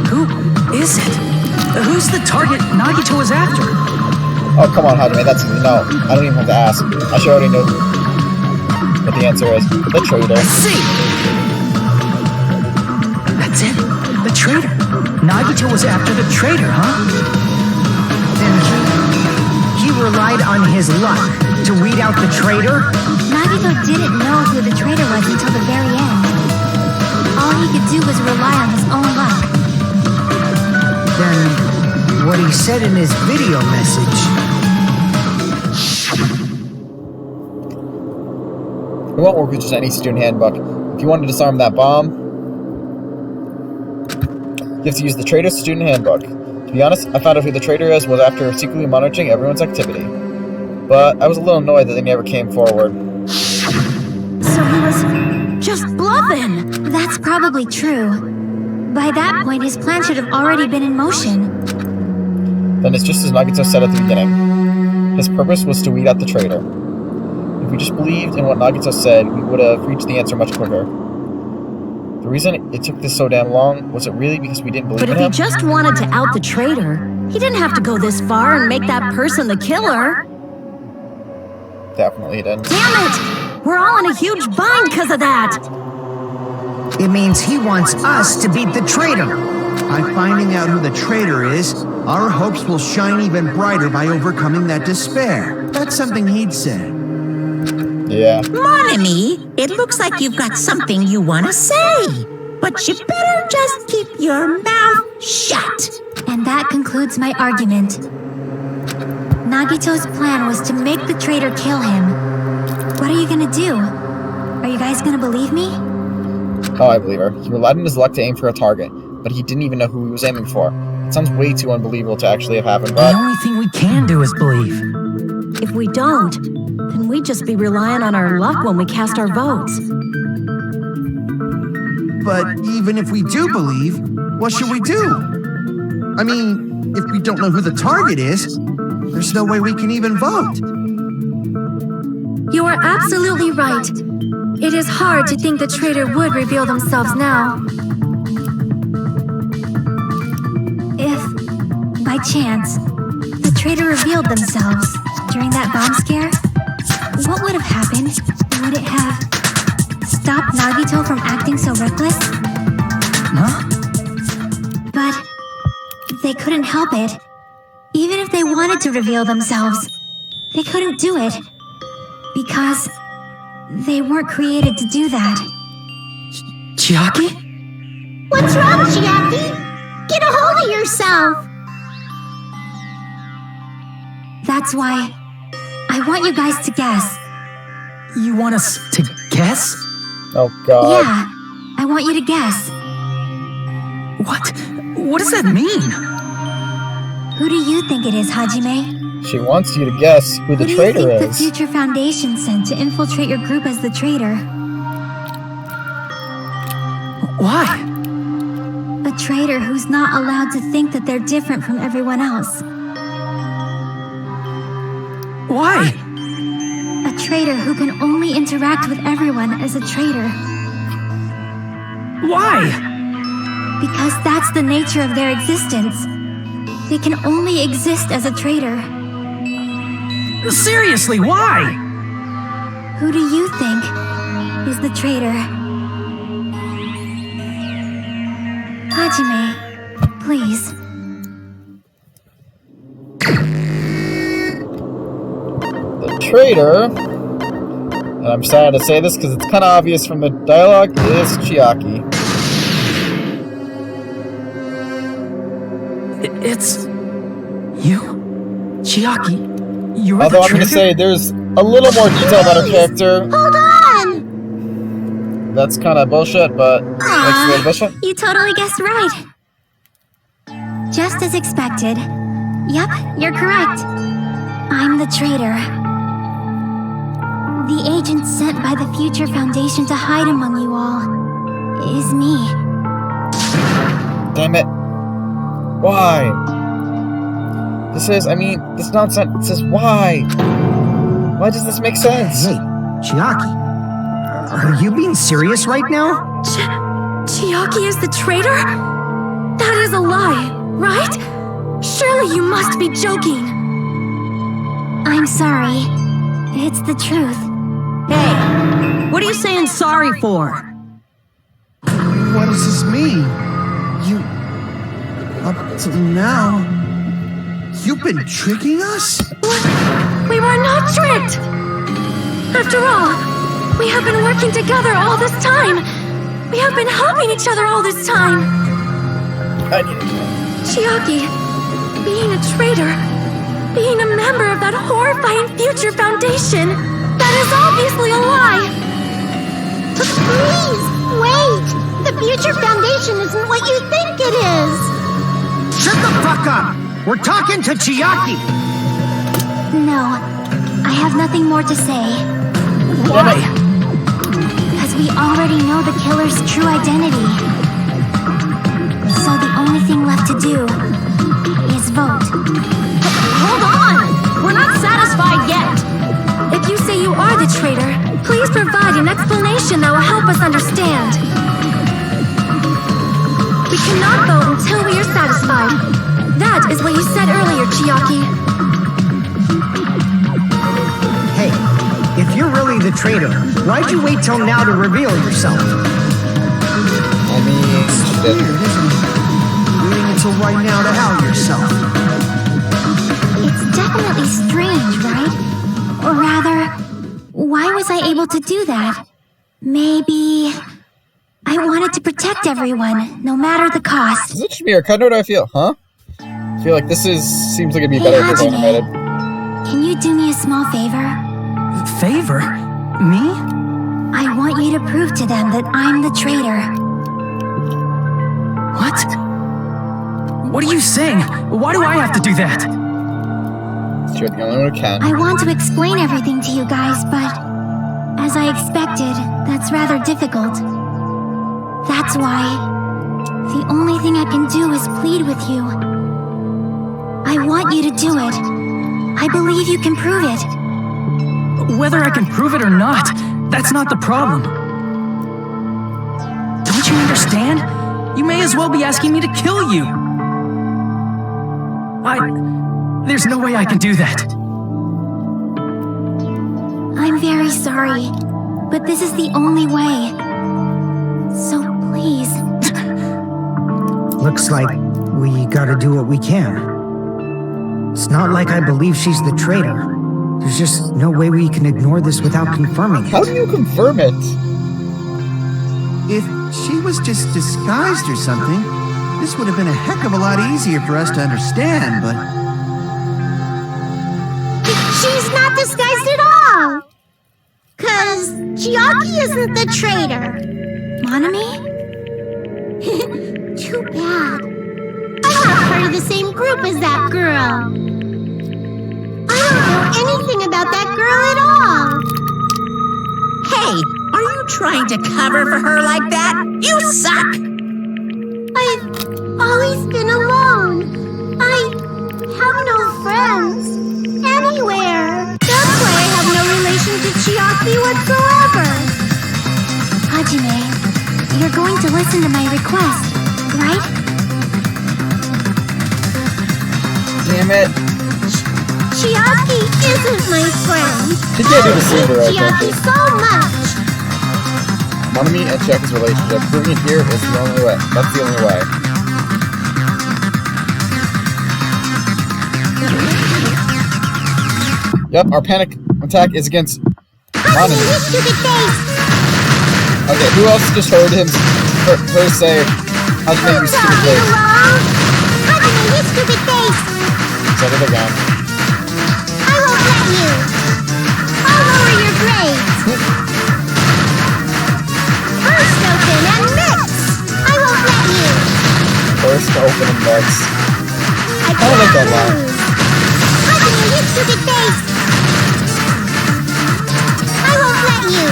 Who is it? Who's the target Nagito was after? Oh, come on, Hajime, that's easy. No, I don't even have to ask. I should already know what the answer is. The traitor. I see! That's it. The traitor. Nagito was after the traitor, huh? And he relied on his luck to weed out the traitor? Nagito didn't know who the traitor was until the very end. All he could do was rely on his own luck. Then what he said in his video message. It won't work with just any student handbook. If you want to disarm that bomb, you have to use the traitor's student handbook. To be honest, I found out who the traitor is was after secretly monitoring everyone's activity. But I was a little annoyed that they never came forward. So he was just bluffing. That's probably true. By that point, his plan should have already been in motion. Then it's just as Nagito said at the beginning. His purpose was to weed out the traitor. If we just believed in what Nagito said, we would have reached the answer much quicker. The reason it took this so damn long, was it really because we didn't believe But in if he him? just wanted to out the traitor, he didn't have to go this far and make that person the killer. Definitely didn't. Damn it! We're all in a huge bind because of that! It means he wants us to beat the traitor. By finding out who the traitor is, our hopes will shine even brighter by overcoming that despair. That's something he'd say. Yeah. Monami, it looks like you've got something you want to say. But you better just keep your mouth shut. And that concludes my argument. Nagito's plan was to make the traitor kill him. What are you gonna do? Are you guys gonna believe me? Oh, I believe her. He relied on his luck to aim for a target, but he didn't even know who he was aiming for. It sounds way too unbelievable to actually have happened, The but... only thing we can do is believe. If we don't, then we'd just be relying on our luck when we cast our votes. But even if we do believe, what should we do? I mean, if we don't know who the target is, there's no way we can even vote. You are absolutely right. It is hard to think the traitor would reveal themselves now. If, by chance, the traitor revealed themselves during that bomb scare, what would have happened? Would it have stopped Nagito from acting so reckless? Huh? But they couldn't help it. Even if they wanted to reveal themselves, they couldn't do it. Because they weren't created to do that. Chiaki? What's wrong, Chiaki? Get a hold of yourself! That's why I want you guys to guess. You want us to guess? Oh god. Yeah, I want you to guess. What? What does that mean? Who do you think it is, Hajime? She wants you to guess who the Who do you traitor think the is. Future Foundation sent to infiltrate your group as the traitor? Why? A traitor who's not allowed to think that they're different from everyone else. Why? A traitor who can only interact with everyone as a traitor. Why? Because that's the nature of their existence. They can only exist as a traitor. Seriously, why? Who do you think is the traitor? Hajime, please. The traitor, and I'm sad to say this because it's kind of obvious from the dialogue, is Chiaki. It's you? Chiaki? You're Although the I'm going to traitor? say there's a little more detail about her character. Hold on! That's kind of bullshit, but makes it a little bullshit. You totally guessed right. Just as expected. Yep, you're correct. I'm the traitor. The agent sent by the Future Foundation to hide among you all is me. Damn it. Why? This nonsense. This is why? Why does this make sense? Hey, Chiaki. Are you being serious right now? Chiaki is the traitor? That is a lie, right? Surely you must be joking. I'm sorry. It's the truth. Hey, what are you saying sorry for? What does this mean? Up till now, you've been tricking us? What? We were not tricked! After all, we have been working together all this time. We have been helping each other all this time. I need it. Chiaki, being a traitor, being a member of that horrifying Future Foundation, that is obviously a lie. Please, wait! The Future Foundation isn't what you think it is! Shut the fuck up! We're talking to Chiaki! No, I have nothing more to say. Why? Because we already know the killer's true identity. So the only thing left to do is vote. Hold on! We're not satisfied yet. If you say you are the traitor, please provide an explanation that will help us understand. We cannot vote until we are satisfied. That is what you said earlier, Chiaki. Hey, if you're really the traitor, why'd you wait till now to reveal yourself? I mean, she Weird, didn't. isn't it? Waiting until right now to out yourself. It's definitely strange, right? Or rather, why was I able to do that? Maybe I wanted to protect everyone, no matter the cost. Is it just me or kind of what I feel, huh? I feel like seems like it'd be Hey, better if it was Hajime. animated. Can you do me a small favor? Favor? Me? I want you to prove to them that I'm the traitor. What? What are you saying? Why do I have to do that? You're the only one who can. I want to explain everything to you guys, but as I expected, that's rather difficult. That's why the only thing I can do is plead with you. I want you to do it. I believe you can prove it. Whether I can prove it or not, that's not the problem. Don't you understand? You may as well be asking me to kill you. There's no way I can do that. I'm I'm very sorry, but this is the only way. So please. Looks like we gotta do what we can. It's not like I believe she's the traitor. There's just no way we can ignore this without confirming it. How do you confirm it? If she was just disguised or something, this would have been a heck of a lot easier for us to understand, but... She's not disguised at all! 'Cause Chiaki isn't the traitor. Monami? Too bad. I'm not part of the same group as that girl. I don't know anything about that girl at all. Hey, are you trying to cover for her like that? You suck! I've always been alone. I have no friends anywhere. That's why I have no relation to Chiaki whatsoever. Hajime, you're going to listen to my request, right? Damn it. Chiaki isn't my friend. She can't do the I silver, I hate Chiaki think. so much. Monami and Chiaki's relationship, proving it here is the only way. That's the only way. Yep, our panic attack is against Monami. You stupid face. Okay, who else just heard her say, Hajime, you stupid face? Hajime, you stupid face. Said it again. I won't let you. I'll lower your grades. Burst open and mix. I won't let you. First to open and mix. I don't like that can't line. lose. Hajime, you stupid face. I won't let you.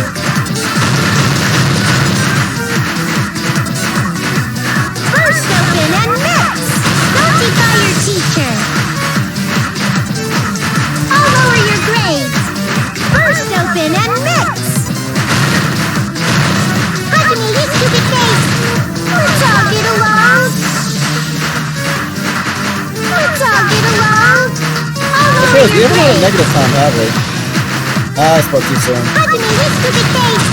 Burst open and mix. Don't defy your teacher. I'll lower your grades. Burst open and mix. Hajime, you stupid face. Let's all get along. Let's all get along. I'll lower Because we your haven't had a grades. negative time, have we? I spoke too soon. Hajime, you stupid face.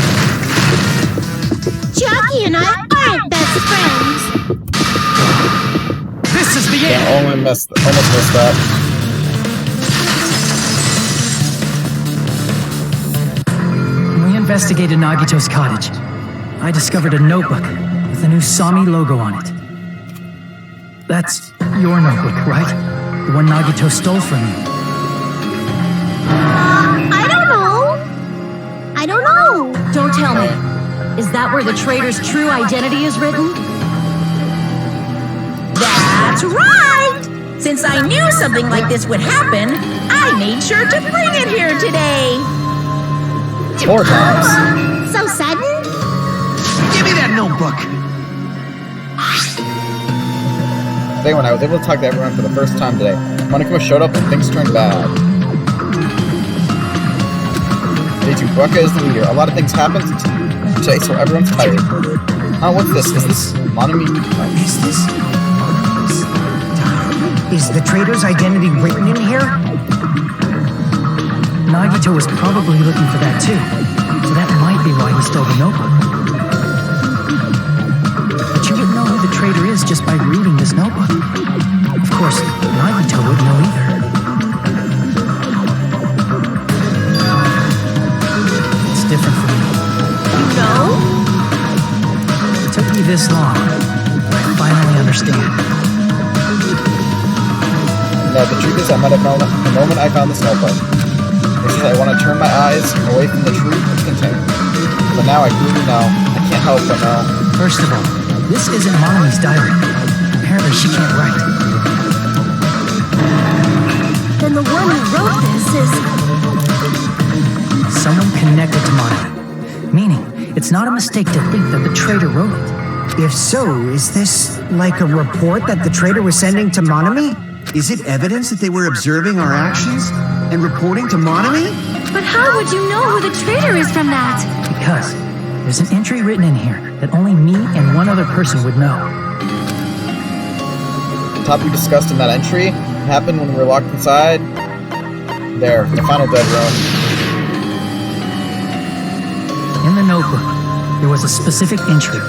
Chiaki and I aren't best friends. This is the Yeah, end! almost missed that. When we investigated Nagito's cottage, I discovered a notebook with a new Sami logo on it. That's your notebook, right? The one Nagito stole from you. I don't know. I don't know. Don't tell me. Is that where the traitor's true identity is written? That's right! Since I knew something like this would happen, I made sure to bring it here today. 4 times. So sudden? Give me that notebook! Today when I was able to talk to everyone for the first time today, Monokuma showed up and things turned bad. Day 2, Bucka is the leader. A lot of things happened today, so everyone's tired. Oh, what's this? Is this Monami? Is this... Is the traitor's identity written in here? Nagito was probably looking for that too, so that might be why he stole the notebook. But you wouldn't know who the traitor is just by reading this notebook. Of course, Nagito wouldn't know either. It's different for me. You know? It took me this long, but I finally understand. No, the truth is I might have known the moment I found this notebook. This is I want to turn my eyes away from the truth it's contained. But now I clearly know. I can't help but know. First of all, this isn't Monami's diary. Apparently she can't write. Then the one who wrote this is... Someone connected to Monami. Meaning, it's not a mistake to think that the traitor wrote it. If so, is this like a report that the traitor was sending to Monami? Is it evidence that they were observing our actions and reporting to Monami? But how would you know who the traitor is from that? Because there's an entry written in here that only me and one other person would know. The topic we discussed in that entry happened when we were locked inside. There, in the final dead room. In the notebook, there was a specific entry.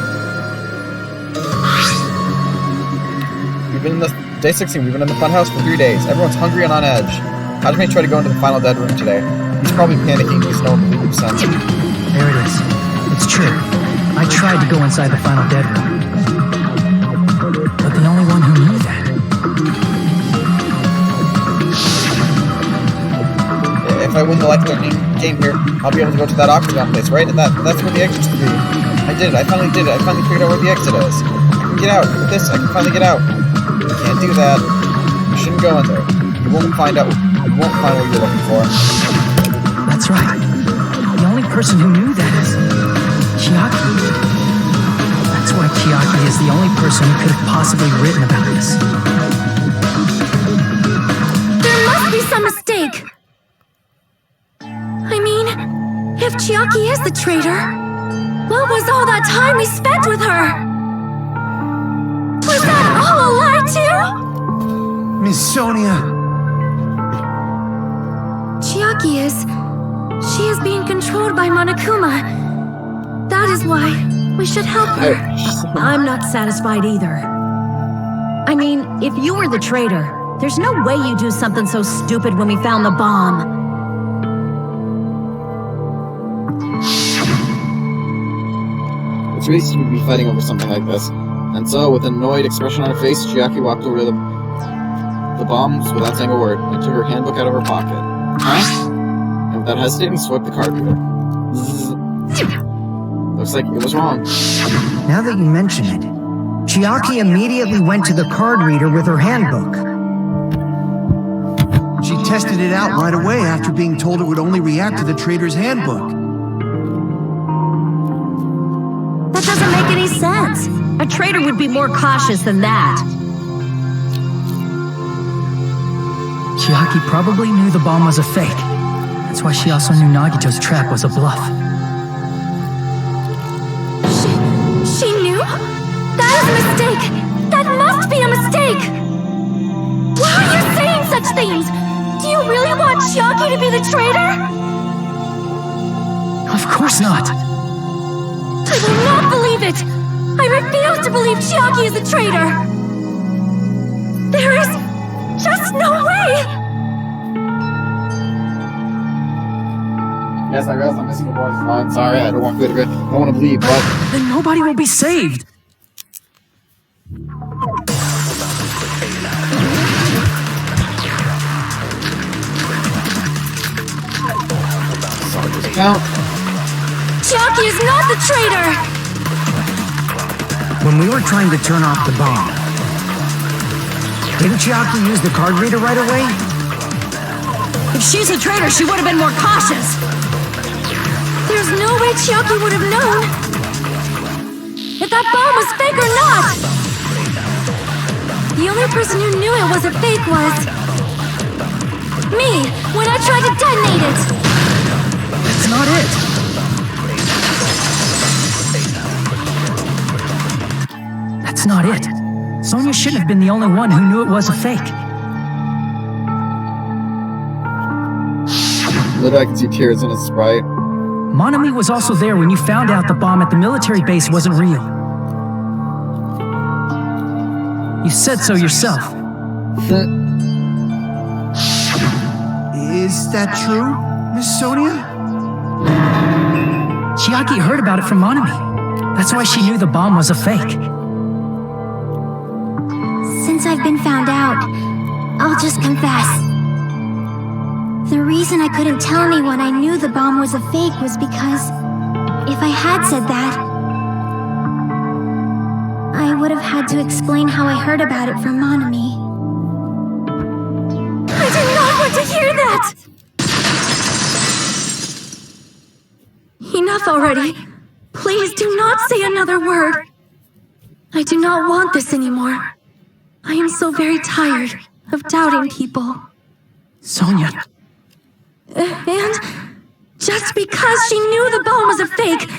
We've been in day 16. We've been in the funhouse for 3 days. Everyone's hungry and on edge. Hajime tried to go into the final dead room today. He's probably panicking because no one believes him. There it is. It's true. I tried to go inside the final dead room. But the only one who knew that. If I win the life game here, I'll be able to go to that octagon place, right? And that's where the exit used to be. I did it. I finally did it. I finally figured out where the exit is. I can get out. With this, I can finally get out. You can't do that. You shouldn't go in there. You won't find out. You won't find what you're looking for. That's right. The only person who knew that is Chiaki. That's why Chiaki is the only person who could have possibly written about this. There must be some mistake. I mean, if Chiaki is the traitor, what was all that time we spent with her? Was that all a lie too? Miss Sonia. Chiaki she is being controlled by Monokuma. That is why we should help her. I'm not satisfied either. I mean, if you were the traitor, there's no way you'd do something so stupid when we found the bomb. It's really stupid to be fighting over something like this. And so, with an annoyed expression on her face, Chiaki walked over to the bombs without saying a word, and took her handbook out of her pocket. Huh? And without hesitating, swiped the card reader. Looks like it was wrong. Now that you mention it, Chiaki immediately went to the card reader with her handbook. She tested it out right away after being told it would only react to the traitor's handbook. That doesn't make any sense. A traitor would be more cautious than that. Chiaki probably knew the bomb was a fake. That's why she also knew Nagito's trap was a bluff. She knew? That is a mistake! That must be a mistake! Why are you saying such things? Do you really want Chiaki to be the traitor? Of course not. I will not believe it! I refuse to believe Chiaki is a traitor! There is just no way! Yes, I realize I'm missing a boy's line. Sorry, I don't want to believe, but... Then nobody will be saved. Count. Chiaki is not the traitor! When we were trying to turn off the bomb, didn't Chiaki use the card reader right away? If she's a traitor, she would have been more cautious. There's no way Chiaki would have known if that bomb was fake or not! The only person who knew it was a fake was... me, when I tried to detonate it! That's not it. That's not it. Sonia shouldn't have been the only one who knew it was a fake. Literally, I can see tears in his sprite. Monami was also there when you found out the bomb at the military base wasn't real. You said so yourself. Is that true, Miss Sonia? Chiaki heard about it from Monami. That's why she knew the bomb was a fake. Since I've been found out, I'll just confess. The reason I couldn't tell anyone I knew the bomb was a fake was because if I had said that, I would have had to explain how I heard about it from Monami. I did not want to hear that! Enough already. Please do not say another word. I do not want this anymore. I am so very tired of doubting people. Sonia. And just because she knew the bomb was a fake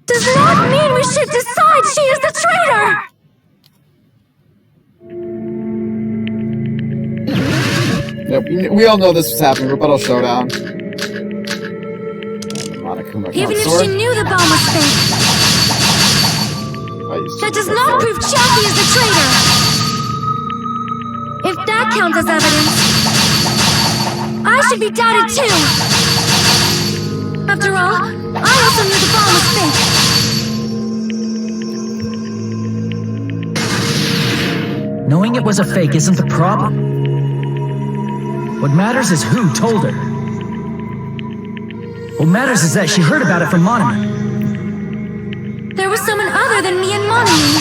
does not mean we should decide she is the traitor! Yep, we all know this was happening. Rebuttal showdown. Monokuma my Even if sword. she knew the bomb was fake, that does not prove Chiaki is the traitor. If that counts as evidence, I should be doubted too. After all, I also knew the bomb was fake. Knowing it was a fake isn't the problem. What matters is who told her. What matters is that she heard about it from Monomi. There was someone other than me and Monomi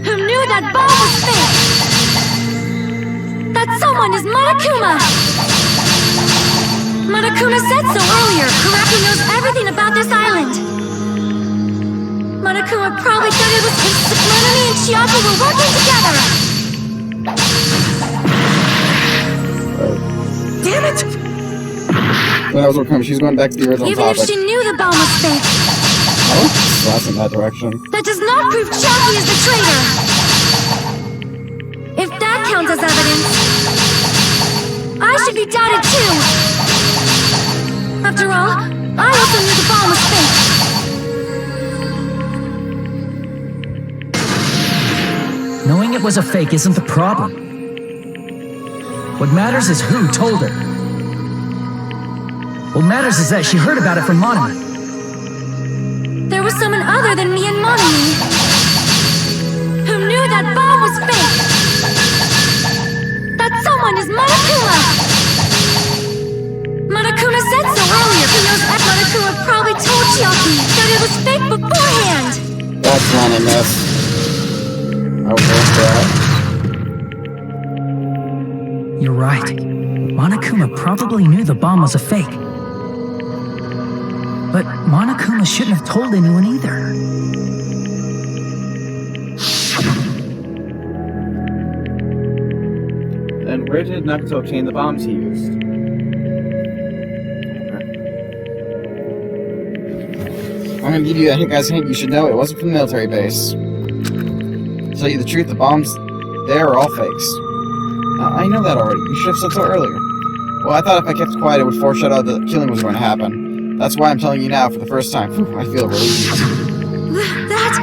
who knew that bomb was fake. That someone is Monokuma. Monokuma said so earlier. Kuraki knows everything about this island. Monokuma probably thought it was if Monomi and Chiaki were working together. Damn it! When I was working, she's going back to the original Even topic. if she knew the bomb was fake, I don't slash in that direction. that does not prove Chiaki is the traitor. If that counts as evidence, I should be doubted too. After all, I also knew the bomb was fake. Knowing it was a fake isn't the problem. What matters is who told her. What matters is that she heard about it from Monomi. There was someone other than me and Monomi who knew that bomb was fake. That someone is Monokuma. Monokuma said so earlier. He knows that Monokuma probably told Chiaki that it was fake beforehand. That's one I missed. I was that. You're right. Monokuma probably knew the bomb was a fake. But Monokuma shouldn't have told anyone either. Then where did Nagito obtain the bombs he used? I'm gonna give you a guy's hint. You should know it wasn't from the military base. To tell you the truth, the bombs there are all fakes. I know that already. You should have said so earlier. Well, I thought if I kept quiet, it would foreshadow that the killing was going to happen. That's why I'm telling you now for the first time. Whew, I feel relieved. That...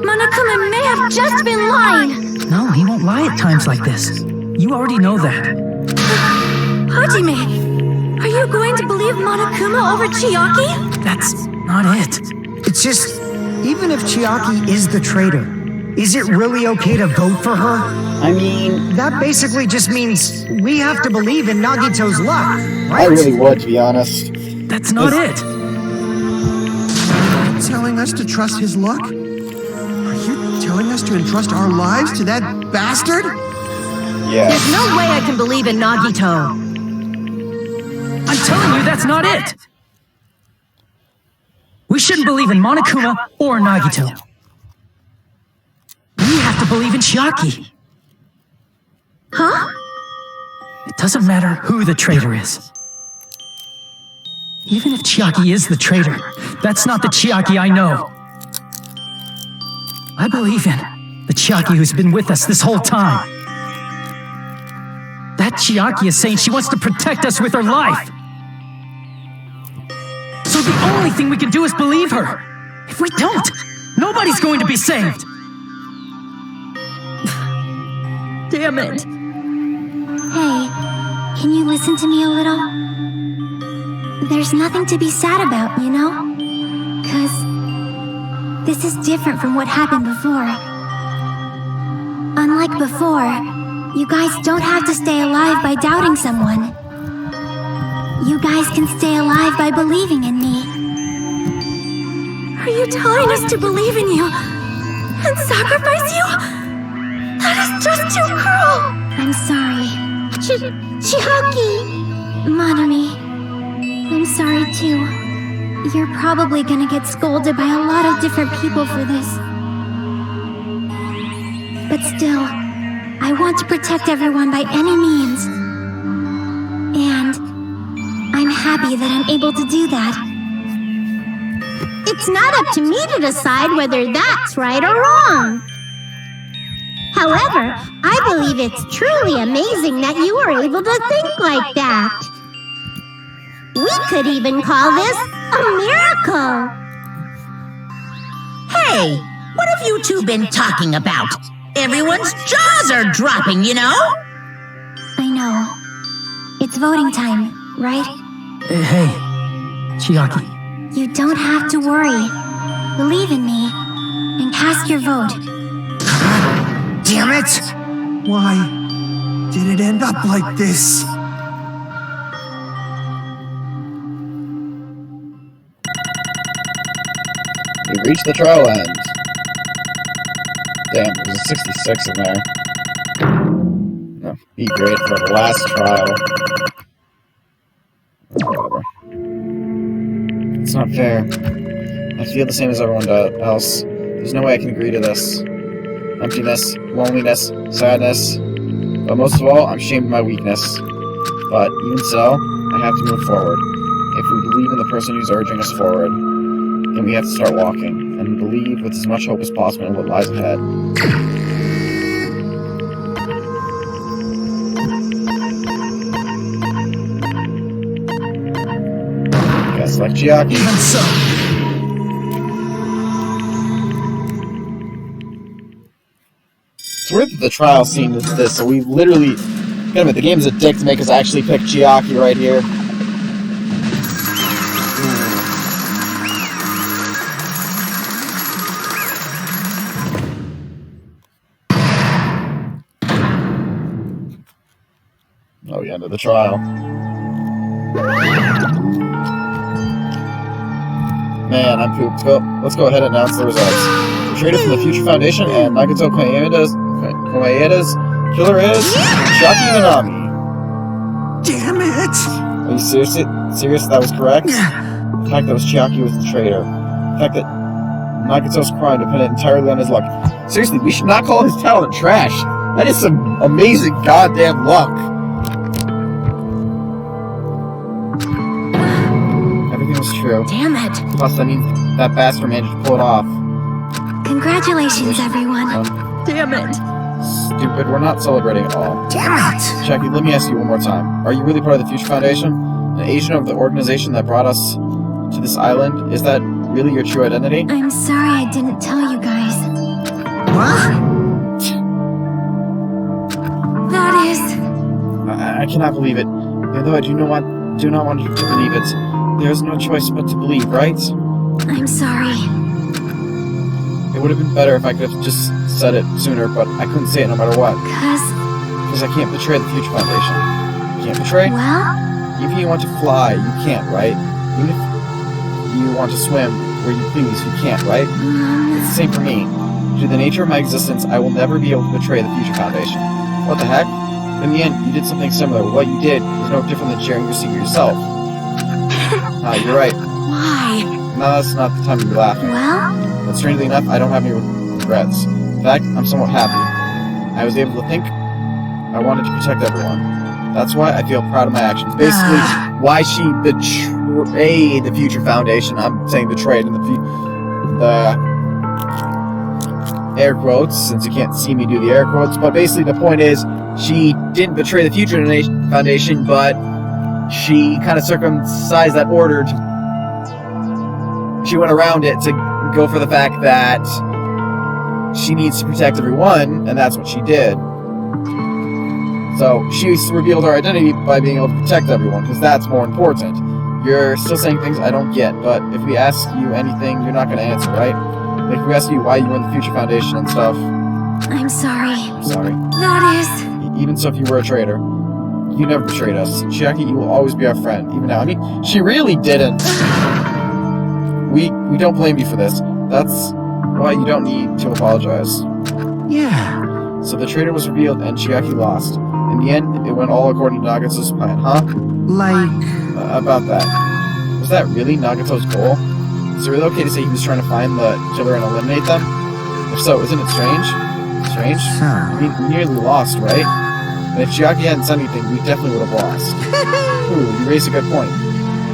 Monokuma may have just been lying. No, he won't lie at times like this. You already know that. Hajime, are you going to believe Monokuma over Chiaki? That's not it. It's just, even if Chiaki is the traitor, is it really okay to vote for her? I mean, That basically just means we have to believe in Nagito's luck, I right? really would, to be honest. That's not it. Telling us to trust his luck? Are you telling us to entrust our lives to that bastard? Yeah. There's no way I can believe in Nagito. I'm telling you, that's not it. We shouldn't believe in Monokuma or Nagito. We have to believe in Chiaki. Huh? It doesn't matter who the traitor is. Even if Chiaki is the traitor, that's not the Chiaki I know. I believe in the Chiaki who's been with us this whole time. That Chiaki is saying she wants to protect us with her life. So the only thing we can do is believe her. If we don't, nobody's going to be saved. Damn it. Hey, can you listen to me a little? There's nothing to be sad about, you know? 'Cause this is different from what happened before. Unlike before, you guys don't have to stay alive by doubting someone. You guys can stay alive by believing in me. Are you telling us to believe in you and sacrifice you? That is just too cruel. I'm sorry. Chiaki! Monomi, I'm sorry too. You're probably gonna get scolded by a lot of different people for this. But still, I want to protect everyone by any means. And I'm happy that I'm able to do that. It's not up to me to decide whether that's right or wrong. However, I believe it's truly amazing that you were able to think like that. We could even call this a miracle. Hey, what have you two been talking about? Everyone's jaws are dropping, you know? I know. It's voting time, right? Hey, Chiaki. You don't have to worry. Believe in me and cast your vote. Damn it! Why did it end up like this? We reached the trial end. Damn, there's a 66 in there. No, be great for the last trial. Whatever. It's not fair. I feel the same as everyone else. There's no way I can agree to this. Emptiness, loneliness, sadness. But most of all, I'm ashamed of my weakness. But even so, I have to move forward. If we believe in the person who's urging us forward, then we have to start walking, and believe with as much hope as possible in what lies ahead. Guess like Chiaki. Even so. It's weird that the trial scene is this, so we literally... Damn it, the game's a dick to make us actually pick Chiaki right here. Oh, the end of the trial. Man, I'm pooped. Let's go ahead and announce the results. The traitor from the Future Foundation and Nagato Komaeda's killer is Chiaki Minami. Damn it! Are you serious that was correct? The fact that Chiaki was the traitor. The fact that Nagato's crime depended entirely on his luck. Seriously, we should not call his talent trash. That is some amazing goddamn luck. Everything was true. Damn it. Plus, that means that bastard managed to pull it off. Congratulations, everyone. Damn it. Stupid, we're not celebrating at all. Damn it! Chiaki, let me ask you one more time. Are you really part of the Future Foundation? An agent of the organization that brought us to this island? Is that really your true identity? I'm sorry I didn't tell you guys. What? That is... I cannot believe it. Even though I do not want to believe it. There's no choice but to believe, right? I'm sorry. It would have been better if I could have just said it sooner, but I couldn't say it no matter what. Because I can't betray the Future Foundation. You can't betray? Well? Even if you want to fly, you can't, right? Even if you want to swim where you please, you can't, right? It's the same for me. Due to the nature of my existence, I will never be able to betray the Future Foundation. What the heck? In the end, you did something similar. What you did is no different than sharing your secret yourself. You're right. Why? No, that's not the time to be laughing. Well? But strangely enough, I don't have any regrets. In fact, I'm somewhat happy. I was able to think I wanted to protect everyone. That's why I feel proud of my actions. Basically, why she betrayed the Future Foundation. I'm saying betrayed in the air quotes, since you can't see me do the air quotes. But basically, the point is, she didn't betray the Future Foundation, but she kind of circumcised that order. She went around it to go for the fact that she needs to protect everyone, and that's what she did. So she revealed her identity by being able to protect everyone, because that's more important. You're still saying things I don't get, but if we ask you anything, you're not going to answer, right? Like if we ask you why you were in the Future Foundation and stuff. I'm sorry. I'm sorry. That is... Even so, if you were a traitor, you never betrayed us. Chiaki, you will always be our friend, even now. I mean, she really didn't. We don't blame you for this. That's why you don't need to apologize. Yeah. So the traitor was revealed and Chiaki lost. In the end, it went all according to Nagato's plan, huh? Like... About that. Was that really Nagato's goal? Is it really okay to say he was trying to find the killer and eliminate them? If so, isn't it strange? Strange? I mean, we nearly lost, right? And if Chiaki hadn't said anything, we definitely would have lost. Ooh, you raised a good point.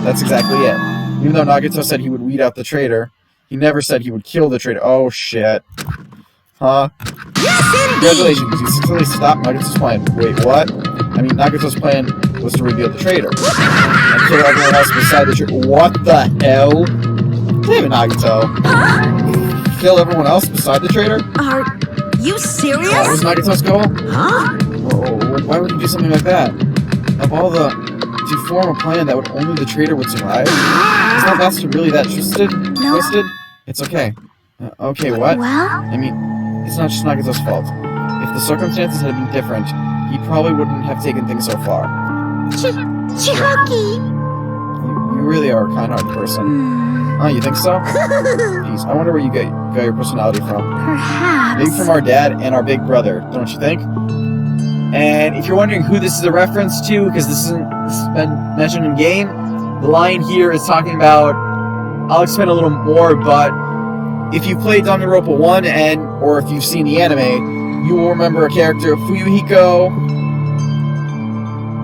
That's exactly it. Even though Nagato said he would weed out the traitor, he never said he would kill the traitor. Oh, shit. Huh? Yes, indeed! Congratulations, you successfully stopped Nagato's plan. Wait, what? I mean, Nagato's plan was to reveal the traitor. And and kill everyone else beside the tree. What the hell? Damn it, Nagito. Kill everyone else beside the traitor? Are you serious? That was Nagito's goal? Huh? Oh, why would you do something like that? Of all the... To form a plan that would only the traitor would survive? Is that bastard really that twisted? No. Twisted? It's okay. Okay, what? Well? I mean, it's not just Nagito's fault. If the circumstances had been different, he probably wouldn't have taken things so far. Chucky! You really are a kind-hearted person. Oh, you think so? Jeez, I wonder where you got your personality from. Perhaps. Maybe from our dad and our big brother, don't you think? And if you're wondering who this is a reference to, because this has been mentioned in game, the line here is talking about, I'll explain a little more, but if you played Danganropa 1 or if you've seen the anime, you will remember a character, Fuyuhiko,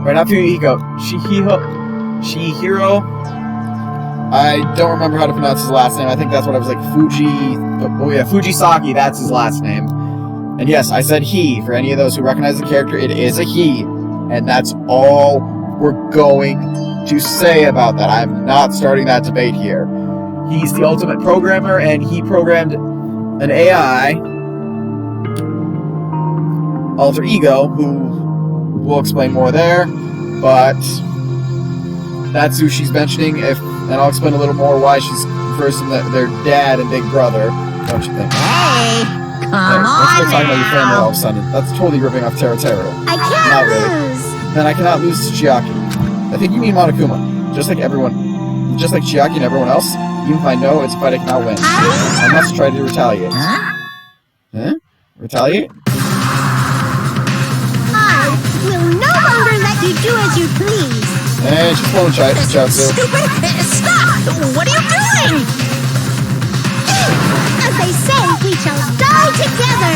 right, not Fuyuhiko, Chihiro. I don't remember how to pronounce his last name. I think that's what I was like, Fujisaki, that's his last name. And yes, I said he. For any of those who recognize the character, it is a he. And that's all we're going to say about that. I'm not starting that debate here. He's the ultimate programmer, and he programmed an AI, alter ego, who we'll explain more there, but that's who she's mentioning, and I'll explain a little more why she's refers to their dad and big brother, don't you think? Hey, come on let's talking about your family now. all of a sudden. That's totally ripping off Tero. I can't Not really. lose! Then I cannot lose to Chiaki. I think you mean Monokuma. Just like Chiaki and everyone else, even if I know it's a fight I cannot win. I must try to retaliate. Huh? Retaliate? I will no longer let you do as you please! And she's pulling Chiatsu. Stupid! Stop! What are you doing? As they say, we shall die together!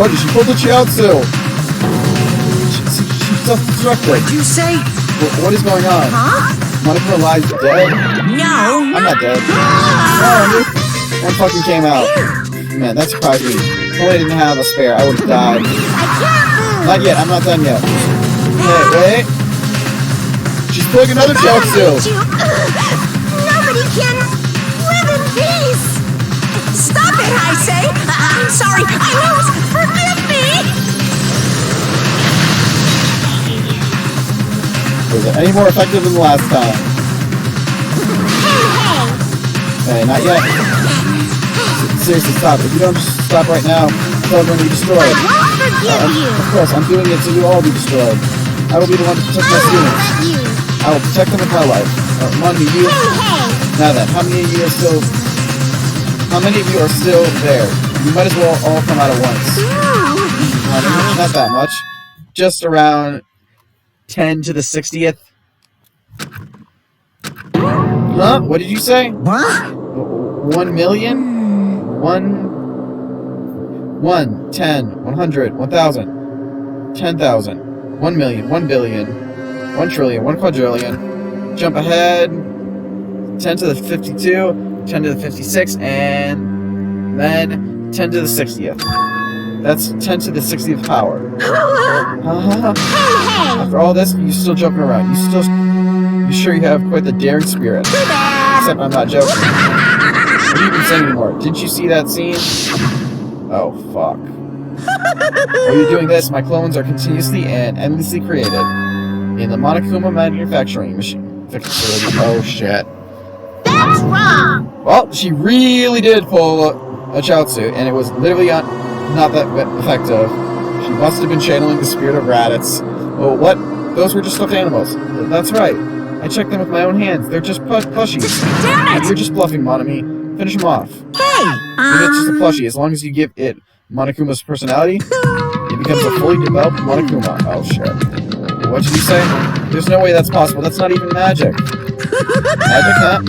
Oh, she pulled the Chiatsu! She's self-destructed. What'd you say? What is going on? Huh? Monokuma lies dead? No. I'm not dead. Oh, one fucking came out. Man, that surprised me. If only I didn't have a spare, I would have died. I can't lose! Not yet, I'm not done yet. Wait. She's pulling another Chiatsu! Nobody can live in peace! Stop it, I say! I'm sorry. I lose. Forgive me. Was it any more effective than the last time? Hey, not yet. Seriously, stop. If you don't just stop right now, it's all going to be destroyed. I won't forgive you! Of course, I'm doing it so you all be destroyed. I will be the one to protect my I won't students. let you! I will protect them with my life. Monmi, you... Hey! Now then, how many of you are still there? You might as well all come out at once. Not that much. Just around 10 to the 60th. Huh? What did you say? What? 1 million? 1, 10, 100, 1,000, 10,000, 1 million, 1 billion, 1 trillion, 1 quadrillion. Jump ahead. 10 to the 52, 10 to the 56, and then 10 to the 60th. That's 10 to the 60th power. After all this, you're still jumping around. You sure you have quite the daring spirit. Except I'm not joking. What are you even saying anymore? Didn't you see that scene? Oh, fuck. While you're doing this, my clones are continuously and endlessly created in the Monokuma manufacturing facility. Oh, shit. That's wrong! Well, she really did pull a Chiatsu, and it was literally not that effective. She must have been channeling the spirit of Raditz. Oh, what? Those were just stuffed animals. That's right. I checked them with my own hands. They're just plushies. Damn it! You're just bluffing, Monami. Finish them off. Hey. It's just a plushie. As long as you give it Monokuma's personality, it becomes a fully developed Monokuma. Oh, shit. What did you say? There's no way that's possible. That's not even magic. Magic, huh?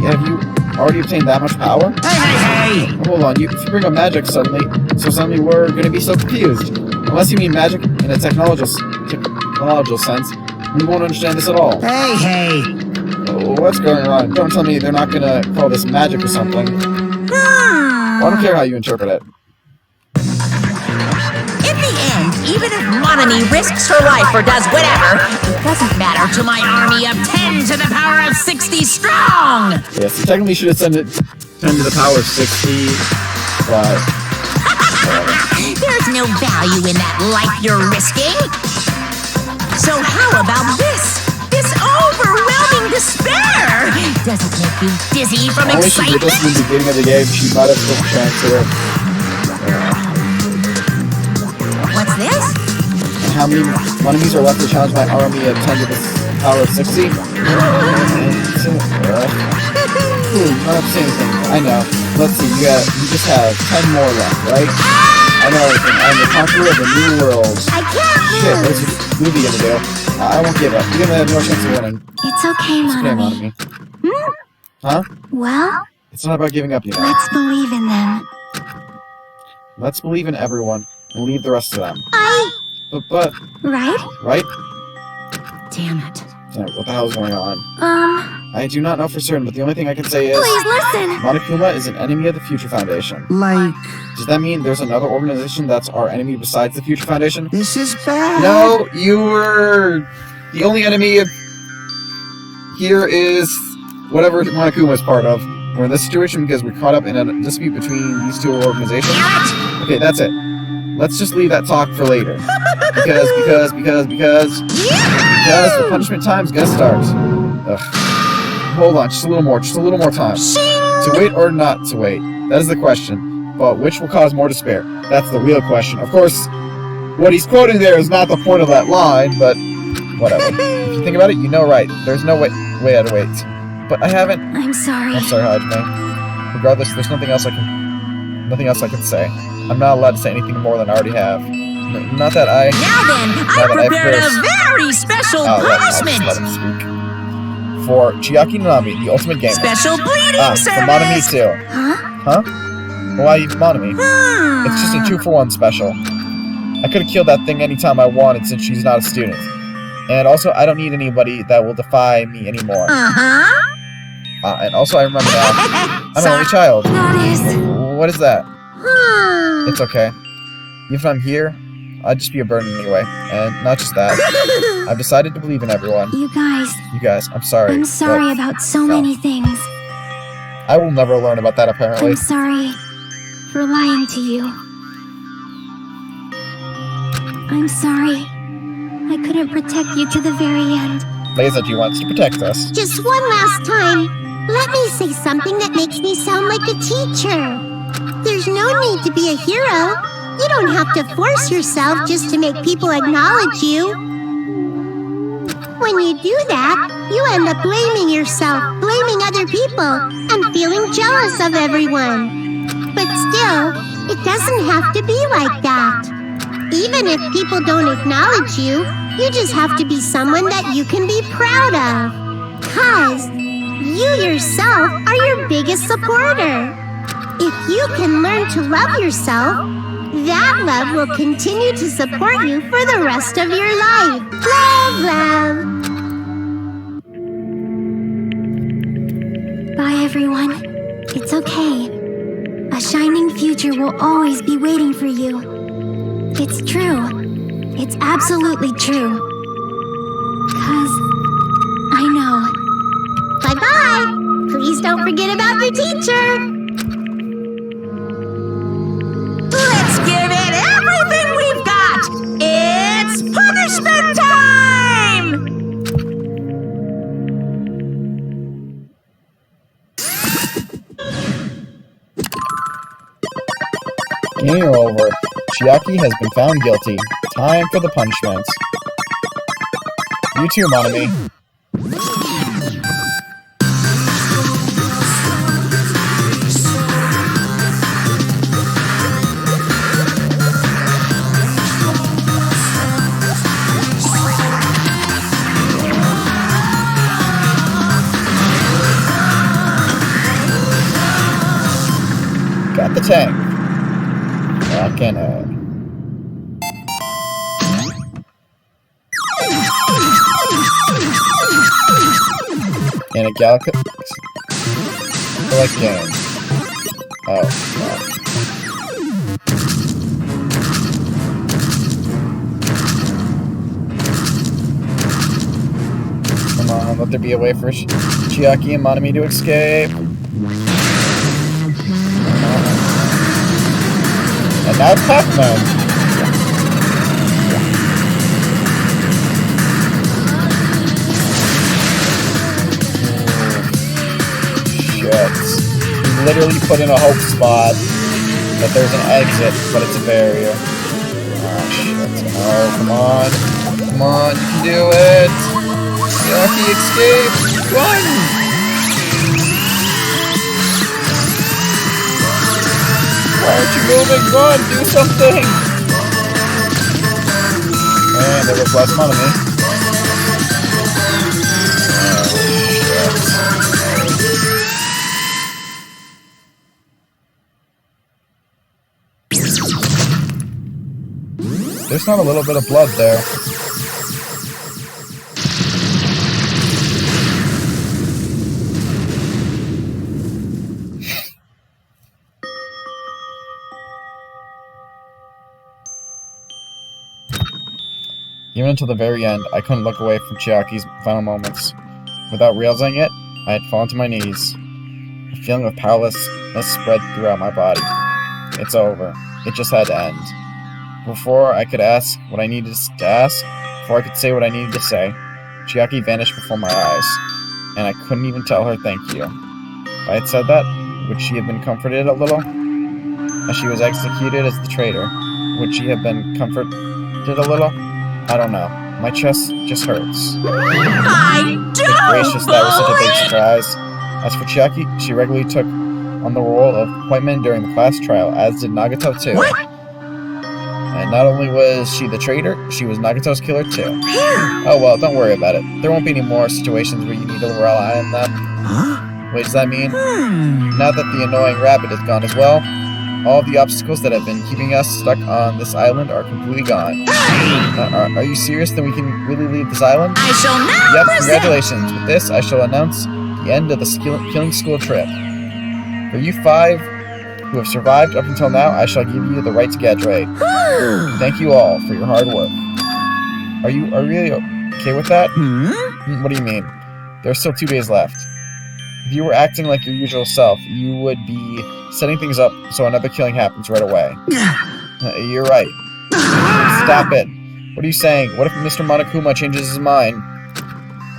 Have you already obtained that much power? Hey! Hold on, if you bring up magic suddenly we're gonna be so confused. Unless you mean magic in a technological sense, we won't understand this at all. Hey! What's going on? Don't tell me they're not gonna call this magic or something. Well, I don't care how you interpret it. In the end, even if Monami risks her life or does whatever, it doesn't matter to my army of 10 to the power of 60 strong! Yes, you technically should have sent it 10 to the power of 60, but... There's no value in that life you're risking. So how about this? This overwhelming despair! Does it make you dizzy from Only she did excitement? this in the beginning of the game, she might have still transferred it. What's this? And how many enemies are left to challenge my army of 10 to the power of 60? Not have to say anything. I know. Let's see, you just have 10 more left, right? I know everything. I'm the conqueror of the new world. I can't Shit, lose. what's this movie gonna do? I won't give up. You're gonna have no chance of winning. It's okay, It's okay, Monami. Monami. Huh? Well, It's not about giving up, you know. let's believe in them. Let's believe in everyone and leave the rest of them. But, Right? right? Damn it. So, what the hell's going on? I do not know for certain, but the only thing I can say is... Please listen! Monokuma is an enemy of the Future Foundation. Like, Does that mean there's another organization that's our enemy besides the Future Foundation? this is bad. No, you were... The only enemy here is whatever Monokuma is part of. We're in this situation because we're caught up in a dispute between these two organizations. Okay, that's it. Let's just leave that talk for later. Because the punishment time's gonna start. Ugh. Hold on, just a little more time. To wait or not to wait? That is the question. But which will cause more despair? That's the real question. Of course, what he's quoting there is not the point of that line, but whatever. If you think about it, you know right. There's no way out of wait. But I haven't... I'm sorry. I'm sorry, Hajime. Regardless, there's nothing else I can say. I'm not allowed to say anything more than I already have. Not that I... Now then, I prepared a very special punishment! Let him speak. For Chiaki Nanami, the ultimate gamer. Special bleeding For Monami service! too. Huh? Why Monami? It's just a 2-for-1 special. I could have killed that thing anytime I wanted since she's not a student. And also, I don't need anybody that will defy me anymore. And also, I remember now, I'm an only child. That is... What is that? It's okay. Even if I'm here, I'd just be a burden anyway. And not just that. I've decided to believe in everyone. You guys, I'm sorry. I'm sorry but about so many things. I will never learn about that, apparently. I'm sorry for lying to you. I'm sorry. I couldn't protect you to the very end. Leiza wants to protect us. Just one last time, let me say something that makes me sound like a teacher. There's no need to be a hero. You don't have to force yourself just to make people acknowledge you. When you do that, you end up blaming yourself, blaming other people, and feeling jealous of everyone. But still, it doesn't have to be like that. Even if people don't acknowledge you, you just have to be someone that you can be proud of. 'Cause you yourself are your biggest supporter. If you can learn to love yourself, that love will continue to support you for the rest of your life. Love, love. Bye, everyone. It's okay. A shining future will always be waiting for you. It's true. It's absolutely true. 'Cause I know. Bye-bye. Please don't forget about your teacher. Let's give it everything we've got! It's punishment time! Game over. Chiaki has been found guilty. Time for the punishments. You too, Monami. Got the tank. Rockin' out. In a Galactic game. Oh. Come on, let there be a way for Chiaki and Monami to escape. And now it's Pac-Man. Shit. He literally put in a hope spot that there's an exit, but it's a barrier. Oh shit. Oh, come on. Come on, you can do it. Chiaki, escape. Run! Why aren't you moving? Run! Do something! And there was less Monami. There's not a little bit of blood there. Even until the very end, I couldn't look away from Chiaki's final moments. Without realizing it, I had fallen to my knees. A feeling of powerlessness spread throughout my body. It's over. It just had to end. Before I could ask what I needed to ask, before I could say what I needed to say, Chiaki vanished before my eyes, and I couldn't even tell her thank you. If I had said that, would she have been comforted a little? As she was executed as the traitor, would she have been comforted a little? I don't know. My chest just hurts. I Good gracious, that was such a big surprise. As for Chiaki, she regularly took on the role of appointment during the class trial, as did Nagato too. What? And not only was she the traitor, she was Nagato's killer too. Oh well, don't worry about it. There won't be any more situations where you need to rely on them. Huh? What does that mean? Now that the annoying rabbit is gone as well, all of the obstacles that have been keeping us stuck on this island are completely gone. Are you serious? Then we can really leave this island? I shall now Yep, present. congratulations. With this, I shall announce the end of the killing school trip. For you 5 who have survived up until now, I shall give you the right to graduate. Thank you all for your hard work. Are you really okay with that? What do you mean? There are still 2 days left. If you were acting like your usual self, you would be setting things up so another killing happens right away. You're right. Stop it. What are you saying? What if Mr. Monokuma changes his mind?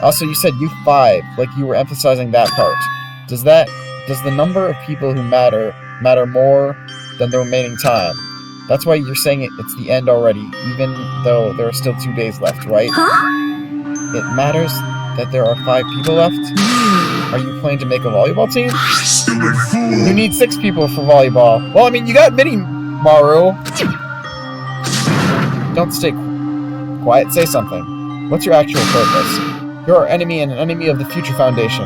Also, you said you 5, like you were emphasizing that part. Does the number of people who matter more than the remaining time? That's why you're saying it's the end already, even though there are still 2 days left, right? Huh? It matters that there are 5 people left? Are you planning to make a volleyball team? You need 6 people for volleyball. Well, I mean, you got Mini Maru. Don't stay quiet. Say something. What's your actual purpose? You're our enemy and an enemy of the Future Foundation.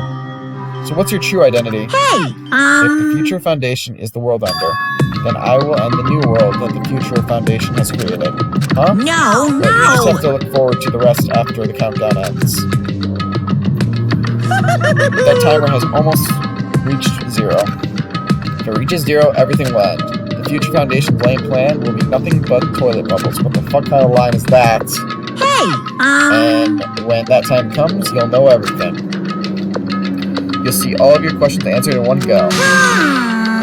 So what's your true identity? Hey, If the Future Foundation is the world ender, then I will end the new world that the Future Foundation has created. Huh? No, But you just have no. to look forward to the rest after the countdown ends. That timer has almost reached 0. If it reaches 0, everything will end. The Future Foundation's lame plan will be nothing but toilet bubbles. What the fuck kind of line is that? Hey, And when that time comes, you'll know everything. You'll see all of your questions answered in one go.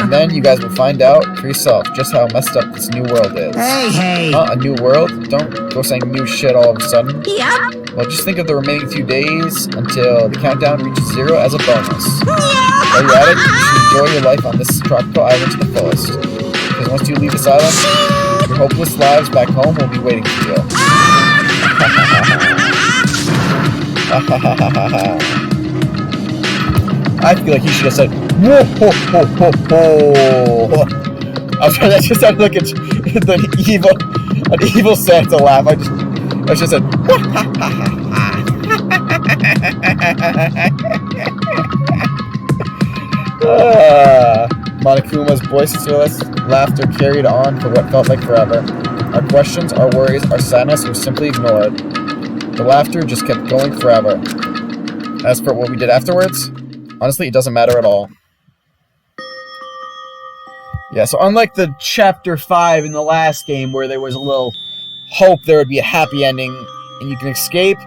And then you guys will find out for yourself just how messed up this new world is. Hey! A new world? Don't go saying new shit all of a sudden. Yep. Well, just think of the remaining 2 days until the countdown reaches 0 as a bonus. While you're at it, you should enjoy your life on this tropical island to the fullest. Because once you leave this island, your hopeless lives back home will be waiting for you. I feel like you should have said, whoa, ho, ho, ho, ho. I'm trying to just sound like an evil Santa laugh. I just said, Monokuma's boisterous laughter carried on for what felt like forever. Our questions, our worries, our sadness were simply ignored. The laughter just kept going forever. As for what we did afterwards, honestly, it doesn't matter at all. Yeah, so unlike the Chapter 5 in the last game where there was a little hope there would be a happy ending and you can escape,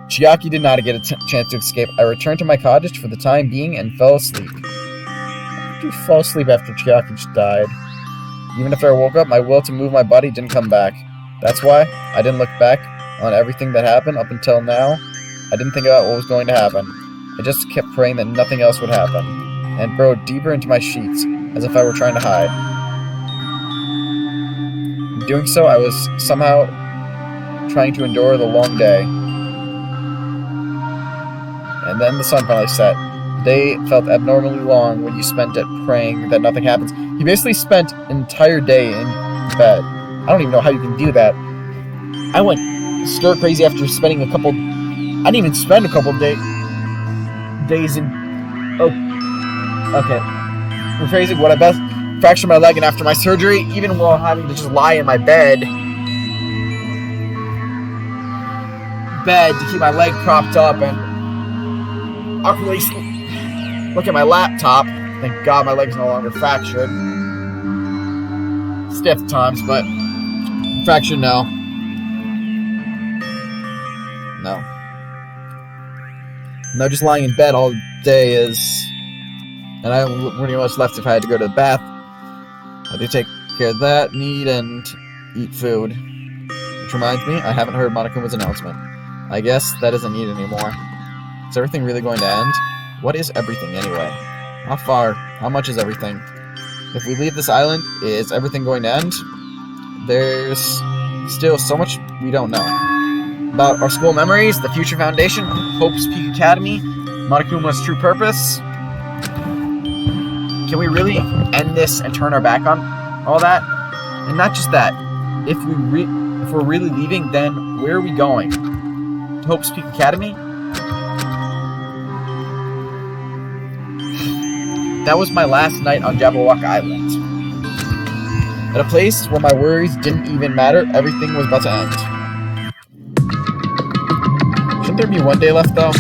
Chiaki did not get a chance to escape. I returned to my cottage for the time being and fell asleep. How did you fall asleep after Chiaki just died? Even after I woke up, my will to move my body didn't come back. That's why I didn't look back on everything that happened up until now. I didn't think about what was going to happen. I just kept praying that nothing else would happen, and burrowed deeper into my sheets, as if I were trying to hide. In doing so, I was somehow trying to endure the long day. And then the sun finally set. The day felt abnormally long when you spent it praying that nothing happens. You basically spent an entire day in bed. I don't even know how you can do that. I went stir crazy after spending a couple... I didn't even spend a couple days in... Oh, okay. Rephrasing what I best... Fractured my leg, and after my surgery, even while having to just lie in my bed to keep my leg propped up and awkwardly look at my laptop. Thank God my leg's no longer fractured. Stiff at times, but fractured, no. No, just lying in bed all day is... And I don't really much left if I had to go to the bath. I do take care of that, need, and eat food. Which reminds me, I haven't heard Monokuma's announcement. I guess that isn't needed anymore. Is everything really going to end? What is everything, anyway? How far? How much is everything? If we leave this island, is everything going to end? There's still so much we don't know. About our school memories, the future foundation, Hope's Peak Academy, Monokuma's true purpose. Can we really end this and turn our back on all that? And not just that. If we're really leaving, then where are we going? To Hope's Peak Academy? That was my last night on Jabberwock Island. At a place where my worries didn't even matter, everything was about to end. Shouldn't there be one day left, though?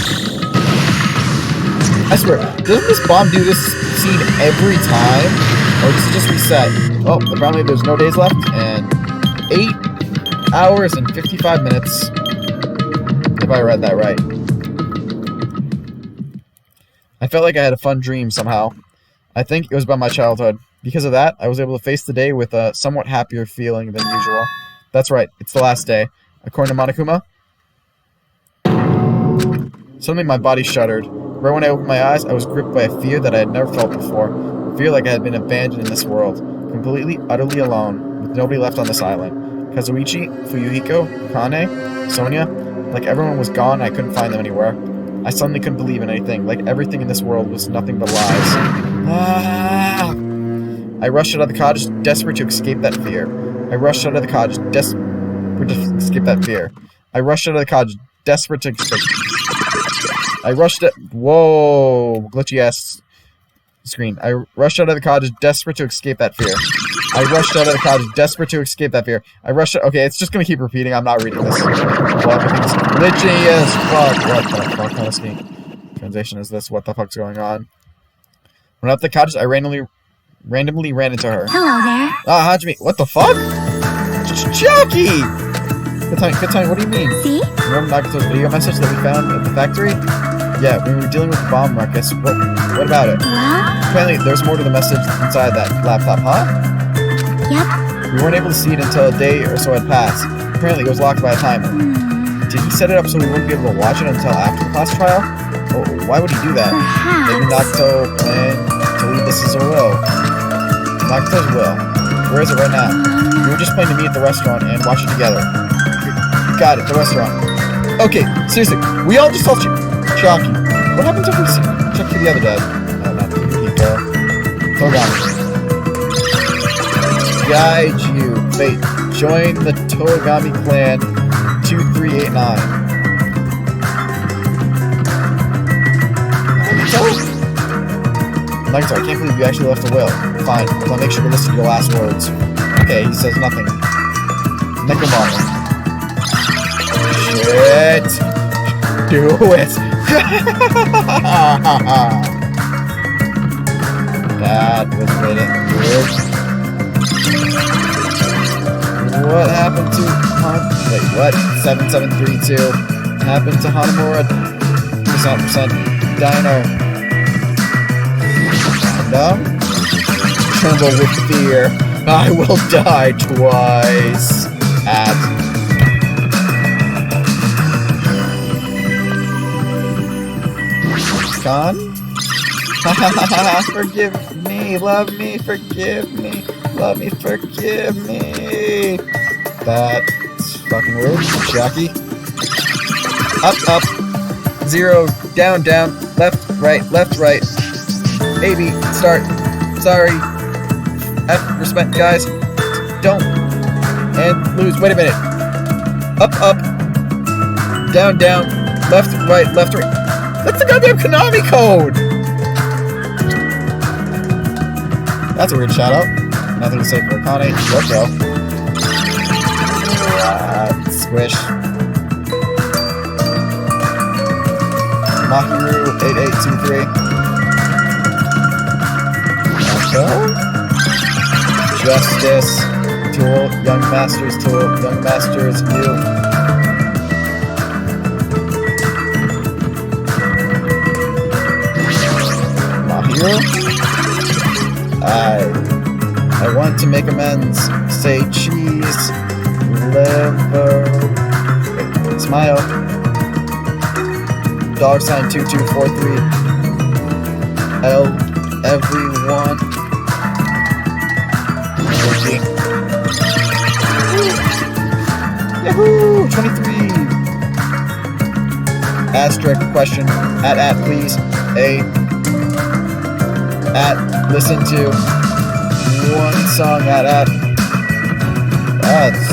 I swear, doesn't this bomb do this scene every time? Or does it just reset? Oh, apparently there's no days left, and 8 hours and 55 minutes. If I read that right. I felt like I had a fun dream somehow. I think it was about my childhood. Because of that, I was able to face the day with a somewhat happier feeling than usual. That's right, it's the last day. According to Monokuma. Suddenly my body shuddered. Right when I opened my eyes, I was gripped by a fear that I had never felt before. A fear like I had been abandoned in this world. Completely, utterly alone, with nobody left on this island. Kazuichi, Fuyuhiko, Kane, Sonia, like everyone was gone, I couldn't find them anywhere. I suddenly couldn't believe in anything, like everything in this world was nothing but lies. I rushed out of the cottage, desperate to escape that fear. I rushed out of the cottage, desperate to escape that fear. I rushed out of the cottage, desperate to escape. I rushed it. Whoa, glitchy ass screen. I rushed out of the cottage, desperate to escape that fear. I rushed out of the cottage, desperate to escape that fear. I rushed. Okay, it's just gonna keep repeating. I'm not reading this. Well, everything's glitchy as fuck. What the fuck kind of scene translation is this? What the fuck's going on? When I left the cottage, I randomly ran into her. Hello there. Ah, Hajime. What the fuck? Chucky! Good time. What do you mean? See? Remember Nagato's video message that we found at the factory? Yeah, we were dealing with the bomb, Marcus. What about it? Well? Apparently, there's more to the message inside that laptop, huh? Yep. We weren't able to see it until a day or so had passed. Apparently, it was locked by a timer. Did he set it up so we wouldn't be able to watch it until after the class trial? Oh, why would he do that? Perhaps. Maybe Nagato planned to leave this as a will. Nagato's will. Where is it right now? We were just planning to meet at the restaurant and watch it together. Got it, the restaurant. Okay, seriously, we all just saw Chucky. What happens if we check for the other dad? No, not Hiko. Togami. Guide you. Fate. Join the Togami clan 2389. Nagato, I can't believe you actually left a will. Fine, but I'll make sure to listen to your last words. Okay, he says nothing. Nekomama. Shit! Do it! That was weird. What happened to wait, what? 7732 happened to Hanamura 100% Dino. No? Tremble with fear. I will die twice. At Con? Forgive me, love me, forgive me, love me, forgive me. That's fucking weird. Jackie. Up, up. 0, down, down. Left, right, A, B, start. Sorry. F, respect, guys. Don't. And lose. Wait a minute. Up, up. Down, down. Left, right. That's the goddamn Konami code! That's a weird shout out. Nothing to say for Akane. Yoko. Squish. Mahiru 8823. Yoko. Justice. Tool. Young Masters Tool. Young Masters View. I want to make amends. Say cheese, liver, smile, $2243, everyone, Yahoo! 23. Asterisk question. At please. Listen to one song at. That's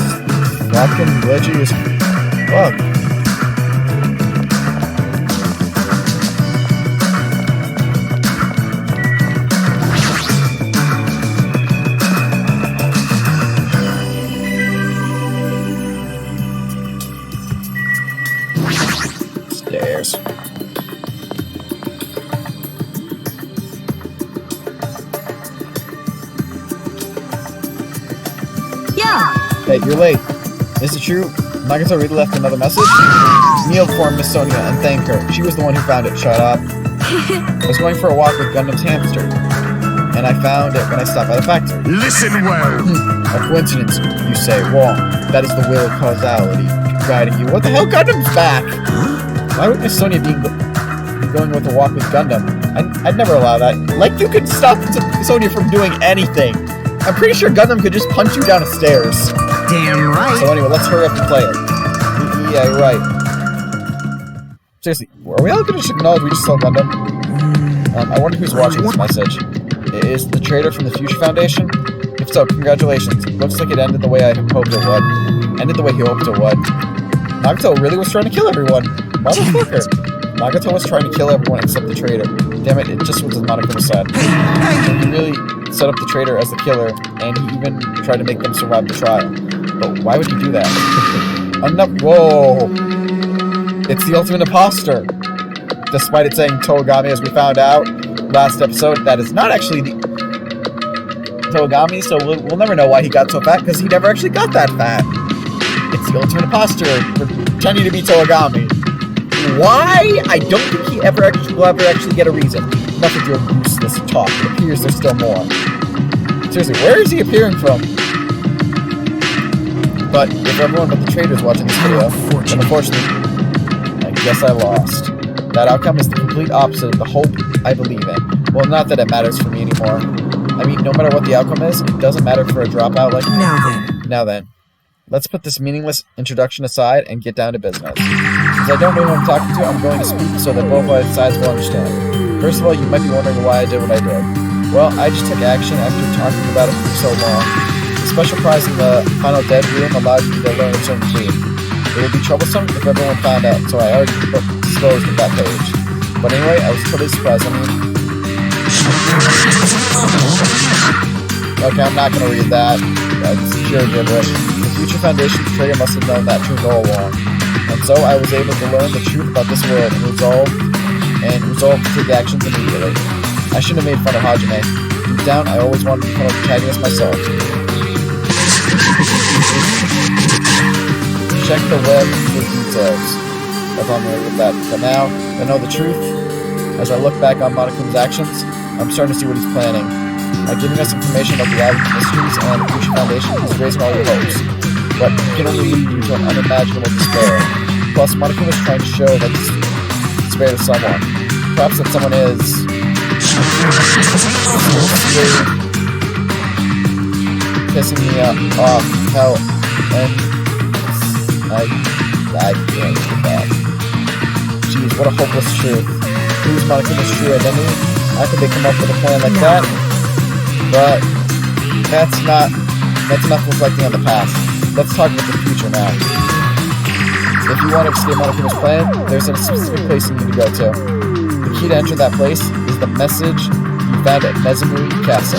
fucking glitchy as fuck. Stairs. Hey, you're late. Is it true? Nagato really left another message? Kneel for Miss Sonia and thank her. She was the one who found it. Shut up. I was going for a walk with Gundam's hamster, and I found it when I stopped by the factory. Listen well. A coincidence, you say. Wrong. That is the will of causality guiding you. What the hell? Gundam's back! Why would Miss Sonia be going with a walk with Gundam? I'd never allow that. Like, you could stop Sonia from doing anything. I'm pretty sure Gundam could just punch you down the stairs. Damn right. So anyway, let's hurry up and play it. Yeah, you're right. Seriously, are we all going to acknowledge we just saw Gundam? I wonder who's watching this message. Is the trader from the Future Foundation? If so, congratulations. Looks like it ended the way I hoped it would. Ended the way he hoped it would. Nagato really was trying to kill everyone. Motherfucker. Nagato was trying to kill everyone except the trader. Damn it, it just was as Monaco said. He really set up the trader as the killer, and he even tried to make them survive the trial. But why would he do that? Whoa! It's the ultimate imposter! Despite it saying Togami, as we found out last episode, that is not actually the Togami, so we'll never know why he got so fat, because he never actually got that fat. It's the ultimate imposter pretending to be Togami. Why? I don't think he will ever actually get a reason. Enough with your useless talk. It appears there's still more. Seriously, where is he appearing from? But if everyone but the trader is watching this video, then unfortunately, I guess I lost. That outcome is the complete opposite of the hope I believe in. Well, not that it matters for me anymore. I mean, no matter what the outcome is, it doesn't matter for a dropout like me. Now then. Let's put this meaningless introduction aside and get down to business. Since I don't know who I'm talking to, I'm going to speak so that both sides will understand. First of all, you might be wondering why I did what I did. Well, I just took action after talking about it for so long. The special prize in the final dead room allowed me to learn a certain key. It would be troublesome if everyone found out, so I already disposed of that page. But anyway, I was totally surprised. Okay, I'm not going to read that. That's pure gibberish. The Future Foundation's trader must have known that truth all along. And so I was able to learn the truth about this world and resolve to take actions immediately. I shouldn't have made fun of Hajime. Deep down, I always wanted to become a protagonist myself. check the web for details. If I'm familiar with that. But now, I know the truth. As I look back on Monokuma's actions, I'm starting to see what he's planning. By giving us information about the island's mysteries and the future foundation, he's raising all your hopes. But he can only lead you to an unimaginable despair. Plus, Monokuma's trying to show that he's despair to someone. Perhaps that someone is... pissing me off. Hell, and... I can't get that. Jeez, what a hopeless truth. Who's Monokuma's true identity? How could they come up with a plan like that? But that's not reflecting on the past. Let's talk about the future now. If you want to escape Monokuma's plan, there's a specific place you need to go to. The key to enter that place is the message you found at Mezumuri Castle.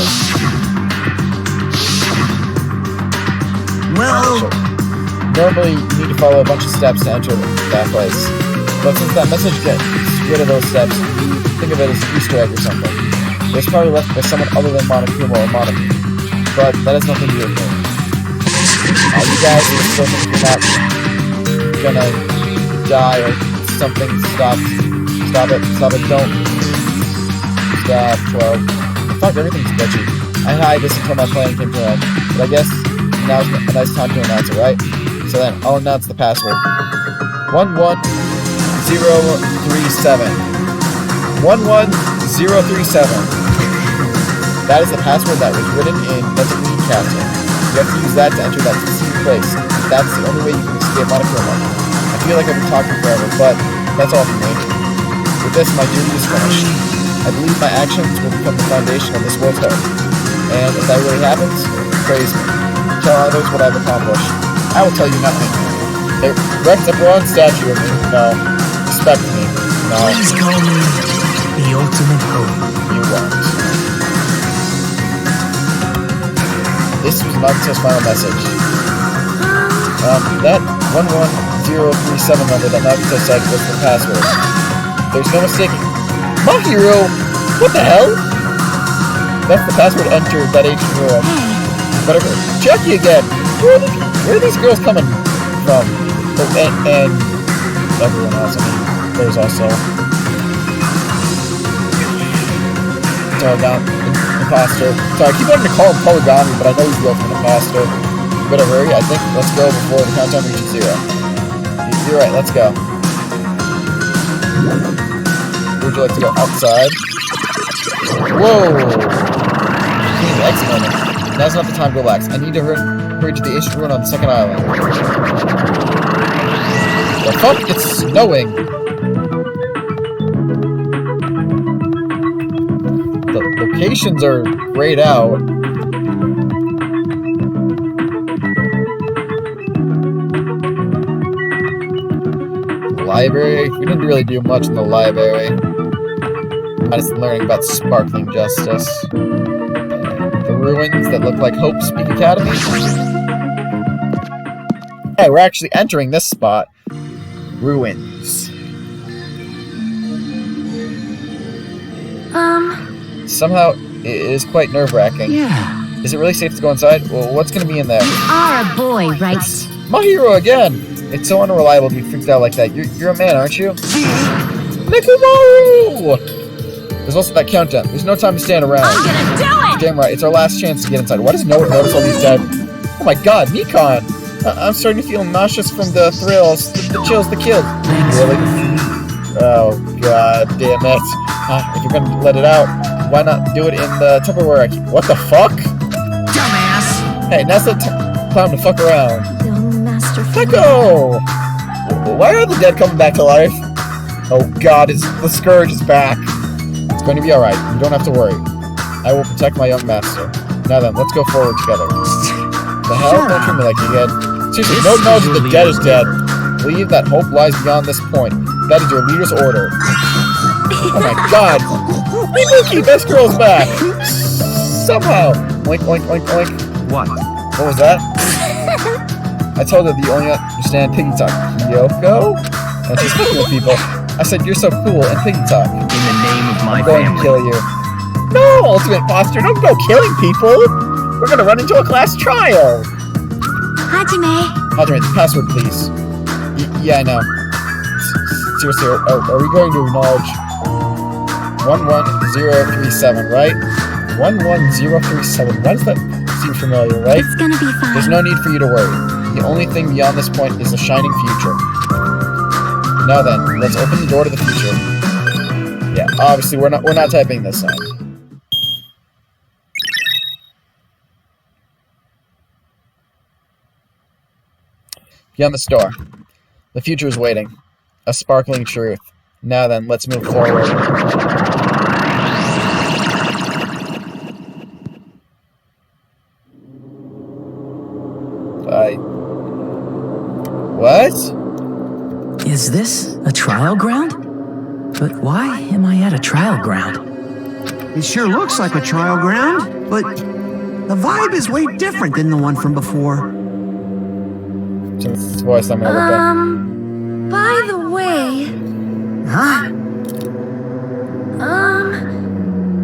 Well, normally you need to follow a bunch of steps to enter that place. But since that message gets rid of those steps, you think of it as an Easter egg or something. It's probably left by someone other than Monokuma or Monoku. But that has nothing to do with me. You guys still think you're not gonna die or something. Stop it, don't. Stop, 12. Fuck, everything's glitchy. I hide this until my plan came to an end. But I guess now's a nice time to announce it, right? So then, I'll announce the password. 11037. 11037. That is the password that was written in Mezumuri Castle. You have to use that to enter that specific place. That's the only way you can escape Monokuma. I feel like I've been talking forever, but that's all for me. With this, my duty is finished. I believe my actions will become the foundation of this world's hope. And if that really happens, praise me. Tell others what I've accomplished. I will tell you nothing. Erect a bronze statue of me. No. Respect me. No. Please call me the ultimate hope. You won't. This was Nagito's final message. That 11037 number that Nagito said was the password. There's no mistaking. Mahiro! What the hell? That's the password entered that ancient ruin. Better go. Jackie again! Where are these girls coming from? Oh, and everyone else. I mean, there's also imposter. Sorry, I keep wanting to call him Polygamy, but I know he's real from an imposter. Better hurry, I think. Let's go before the countdown reaches 0. You're right, let's go. Would you like to go outside? Whoa! Exit moment. Now's not the time to relax. I need to hurry to the ancient ruin on the second island. The fuck? It's snowing! The locations are grayed out. Library? We didn't really do much in the library. I just learning about sparkling justice. The ruins that look like Hope's Peak Academy. Hey, we're actually entering this spot. Ruins. Somehow, it is quite nerve-wracking. Yeah. Is it really safe to go inside? Well, what's gonna be in there? Are a boy, right? Mahiro again! It's so unreliable to be freaked out like that. You're a man, aren't you? Nekomaru! There's also that countdown. There's no time to stand around. I'm gonna do it! Damn right, it's our last chance to get inside. Why does no one notice all these dead? Oh my god, Nikon! I'm starting to feel nauseous from the thrills, the chills, the kills. Really? Oh god damn it. If you're gonna let it out, why not do it in the Tupperware? What the fuck? Dumbass! Hey, now's the time to fuck around. Young master. Echo! Why are the dead coming back to life? Oh god, the Scourge is back. It's going to be alright. You don't have to worry. I will protect my young master. Now then, let's go forward together. The hell? Don't treat me like you did. Seriously, no knowledge that the dead is dead. Believe that hope lies beyond this point. That is your leader's order. Oh my god! Mibuki, best girl's back! Somehow! Oink, oink, oink, oink. What? What was that? I told her that you only understand piggy talk. Yoko? And she's fucking with people. I said, you're so cool and piggy talk. In the name of my I'm going to kill you. No, Ultimate Imposter, don't go killing people! We're gonna run into a class trial! Hajime. Hajime, the password, please. Yeah, I know. Seriously, are we going to acknowledge 11037, right? 11037. Why does that seem familiar, right? It's gonna be fine. There's no need for you to worry. The only thing beyond this point is a shining future. Now then, let's open the door to the future. Yeah, obviously we're not typing this sign. Beyond this door, the future is waiting. A sparkling truth. Now then, let's move forward. What? Is this a trial ground? But why am I at a trial ground? It sure looks like a trial ground, but the vibe is way different than the one from before. This voice I'm gonna By the way, Huh?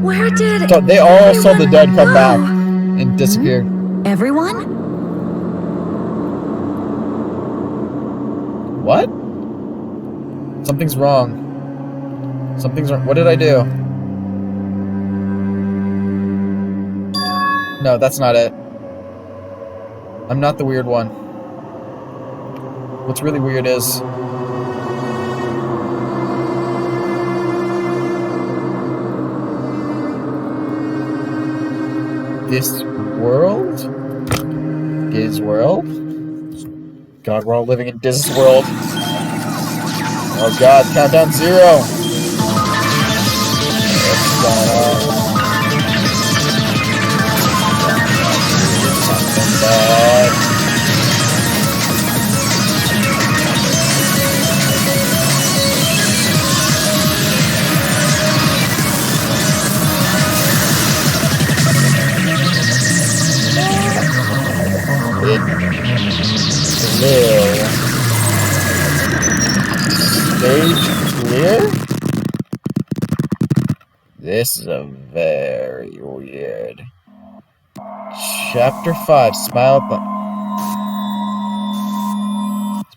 where did So they all saw the dead come go? back and disappear. Everyone? What? Something's wrong. Something's wrong. What did I do? No, that's not it. I'm not the weird one. What's really weird is... this world? His world? God, we're all living in this world. Oh God, countdown 0. What's going on? Something bad. Clear. Stage clear? This is a very weird. Chapter 5, Smile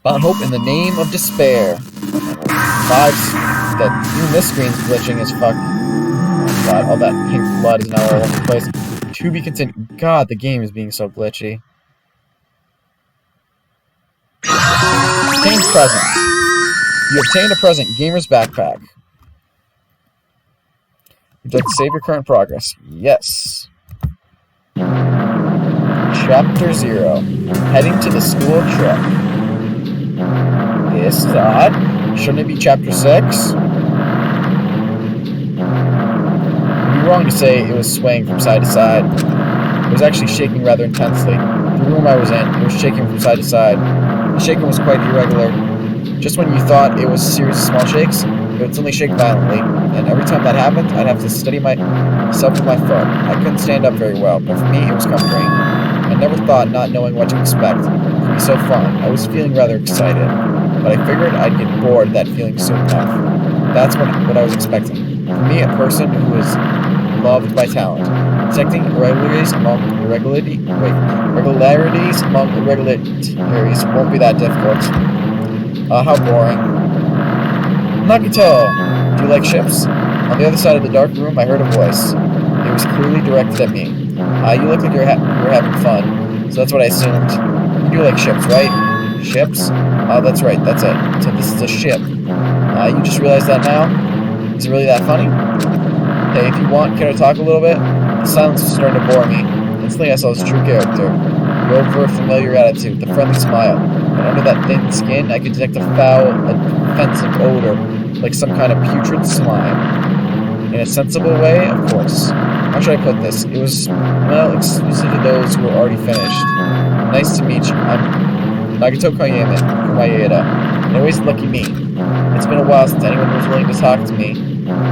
and Hope in the Name of Despair. 5, even this screen's glitching as fuck. Oh God, all that pink blood is now all over the place. To be continued. God, the game is being so glitchy. Obtained present. You obtained a present, Gamer's Backpack. Would you like to save your current progress? Yes. Chapter 0. Heading to the school trip. This is odd. Shouldn't it be Chapter 6? It'd be wrong to say it was swaying from side to side. It was actually shaking rather intensely. The room I was in, it was shaking from side to side. The shaking was quite irregular. Just when you thought it was a series of small shakes, it would suddenly shake violently, and every time that happened, I'd have to steady myself with my foot. I couldn't stand up very well, but for me, it was comforting. I never thought not knowing what to expect could be so fun. I was feeling rather excited, but I figured I'd get bored of that feeling soon enough. That's what I was expecting. For me, a person who is loved by talent. Detecting irregularities among irregularities won't be that difficult. How boring. Nagito! Do you like ships? On the other side of the dark room, I heard a voice. It was clearly directed at me. You look like you're having fun, so that's what I assumed. You do like ships, right? Ships? That's right, that's it. So this is a ship. You just realized that now? Is it really that funny? Hey, if you want, can I talk a little bit? The silence was starting to bore me. Instantly I saw his true character. The overt familiar attitude, the friendly smile. But under that thin skin, I could detect a foul, offensive odor, like some kind of putrid slime. In a sensible way, of course. How should I put this? It was, well, exclusive to those who were already finished. Nice to meet you. I'm Nagito Koyama from Maeda. Anyways, lucky me. It's been a while since anyone was willing to talk to me.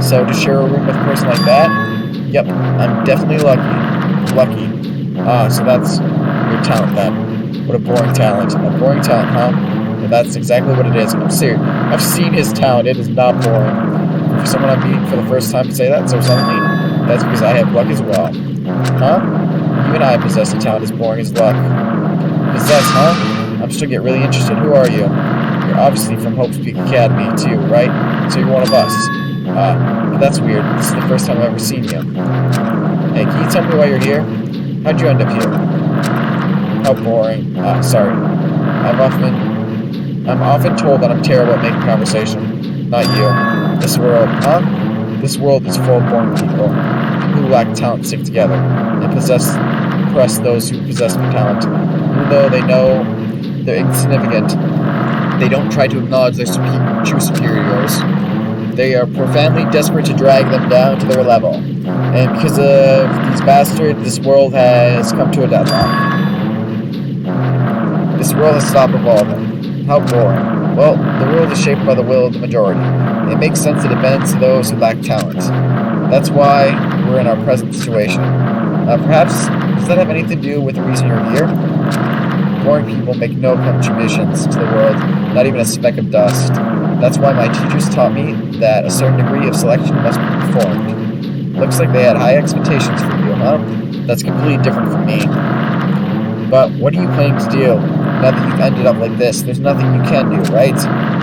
So to share a room with a person like that? Yep, I'm definitely lucky. So that's your talent then. What a boring talent. A boring talent, huh? Well, that's exactly what it is. I'm serious. I've seen his talent. It is not boring. For someone I'm meeting for the first time to say that so suddenly, that's because I have luck as well. Huh? Even I possess a talent as boring as luck. Possess, huh? I'm still get really interested. Who are you? You're You're obviously from Hope Peak Academy, too, right? So you're one of us. But that's weird. This is the first time I've ever seen you. Hey, can you tell me why you're here? How'd you end up here? How boring. Sorry. I'm often told that I'm terrible at making conversation. Not you. This world, huh? This world is full of boring people who lack talent stick together and oppress those who possess talent. Even though they know they're insignificant, they don't try to acknowledge their true superiors. They are profoundly desperate to drag them down to their level. And because of these bastards, this world has come to a deadlock. This world has stopped evolving. How boring. Well, the world is shaped by the will of the majority. It makes sense that it bends to those who lack talent. That's why we're in our present situation. Perhaps, does that have anything to do with the reason you're here? Boring people make no contributions to the world, not even a speck of dust. That's why my teachers taught me that a certain degree of selection must be performed. Looks like they had high expectations for you, huh? That's completely different from me. But what are you planning to do? Now that you've ended up like this, there's nothing you can do, right?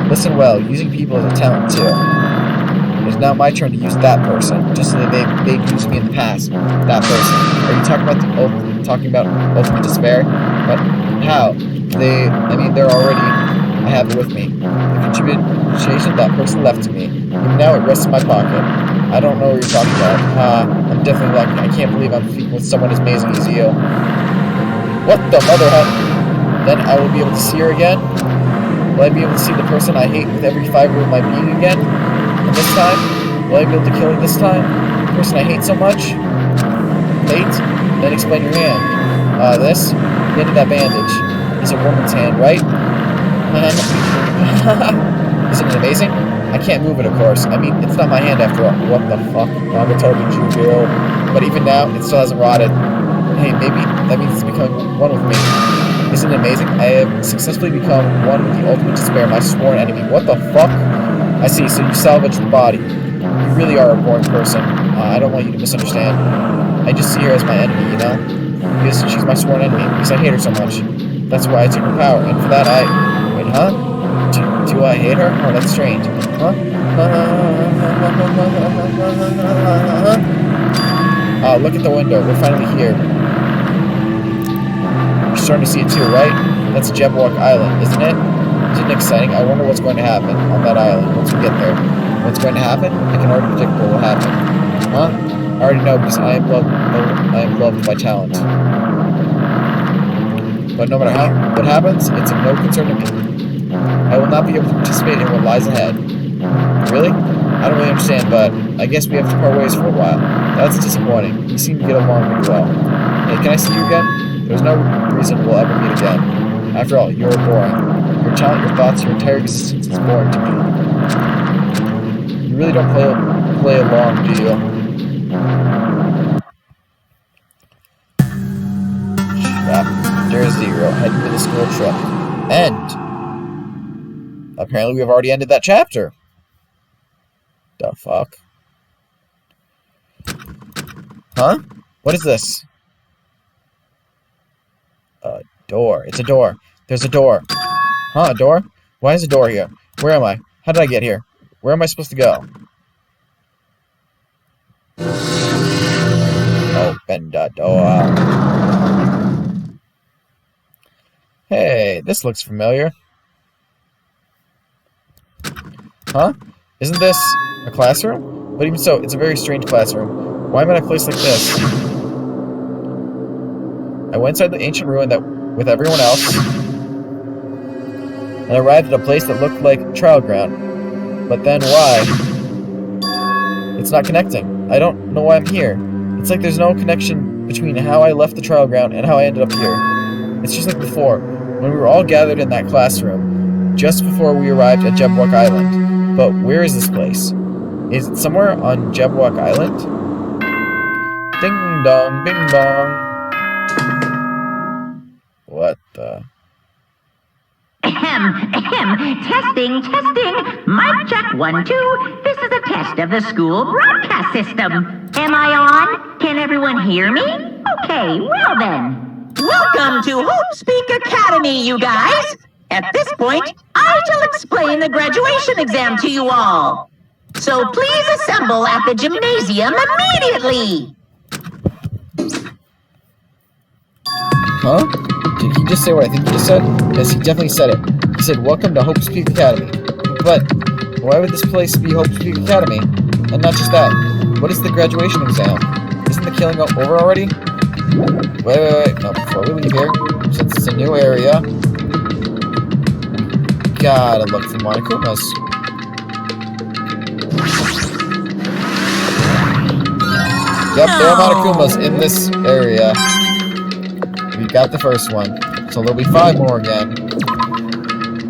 Listen well, using people is a talent too. It's now my turn to use that person, just so that they've used me in the past. That person. Are you talking about ultimate despair? But how? They're already, I have it with me. The contribution that person left to me. Even now it rests in my pocket. I don't know what you're talking about. I'm definitely lucky. I can't believe I'm speaking with someone as amazing as you. What the mother heck? Then I will be able to see her again? Will I be able to see the person I hate with every fiber of my being again? And this time? Will I be able to kill her this time? The person I hate so much? Hate? Then explain your hand. This? The end of that bandage is a woman's hand, right? Isn't it amazing? I can't move it, of course. I mean, it's not my hand after all. What the fuck? Nagato did you do? But even now, it still hasn't rotted. Hey, maybe that means it's becoming one with me. Isn't it amazing? I have successfully become one with the ultimate despair, my sworn enemy. What the fuck? I see, so you salvaged the body. You really are a boring person. I don't want you to misunderstand. I just see her as my enemy, you know? Because she's my sworn enemy, because I hate her so much. That's why I took her power, and for that Wait, huh? Do I hate her? Oh, that's strange. Huh? Look at the window. We're finally here. You're starting to see it too, right? That's Jebwalk Island, isn't it? Isn't it exciting? I wonder what's going to happen on that island once we get there. What's going to happen? I can already predict what will happen. Huh? I already know because I am loved by talent. But no matter what happens, it's of no concern to me. I will not be able to participate in what lies ahead. Really? I don't really understand, but I guess we have to part ways for a while. That's disappointing. You seem to get along pretty well. Hey, can I see you again? There's no reason we'll ever meet again. After all, you're boring. Your talent, your thoughts, your entire existence is boring to me. You really don't play along, do you? Chapter 0, heading to the school trip. End. Apparently we've already ended that chapter. The fuck? Huh? What is this? A door. It's a door. There's a door. Huh, a door? Why is a door here? Where am I? How did I get here? Where am I supposed to go? Open the door. Hey, this looks familiar. Huh? Isn't this a classroom? But even so, it's a very strange classroom. Why am I in a place like this? I went inside the ancient ruin with everyone else, and arrived at a place that looked like trial ground. But then why? It's not connecting. I don't know why I'm here. It's like there's no connection between how I left the trial ground and how I ended up here. It's just like before, when we were all gathered in that classroom, just before we arrived at Jebwalk Island. But where is this place? Is it somewhere on Jebwalk Island? Ding dong, bing bong. What the? Testing. Mic check 1, 2. This is a test of the school broadcast system. Am I on? Can everyone hear me? Okay, well then. Welcome to Hope Speak Academy, you guys. At this point, I shall explain the graduation exam to you all. So please assemble at the gymnasium immediately. Huh? Did he just say what I think he just said? Yes, he definitely said it. He said, "Welcome to Hope's Peak Academy." But why would this place be Hope's Peak Academy? And not just that. What is the graduation exam? Isn't the killing over already? Wait. No, before we leave here, since it's a new area, gotta look for Monokumas. Yep, there are Monokumas in this area. We got the first one, so there'll be 5 more again.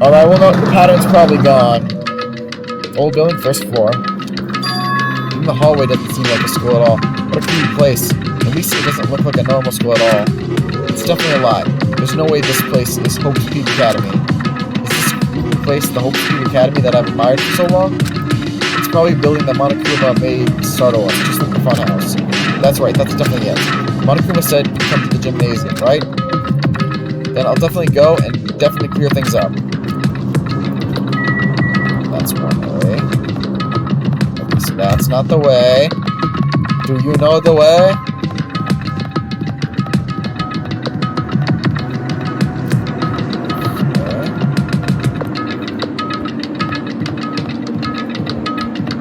Alright, well, no, the pattern's probably gone. Old building, first floor. Even the hallway doesn't seem like a school at all. What a creepy place. At least it doesn't look like a normal school at all. It's definitely a lie. There's no way this place is Hope's Peak Academy. Is this place the Hope's Peak Academy that I've admired for so long? It's probably a building that Monokuma made to startle us, just like the funhouse. That's right, that's definitely it. Monokuma said to come to the gymnasium, right? Then I'll definitely go and definitely clear things up. That's one way. Okay, so that's not the way. Do you know the way?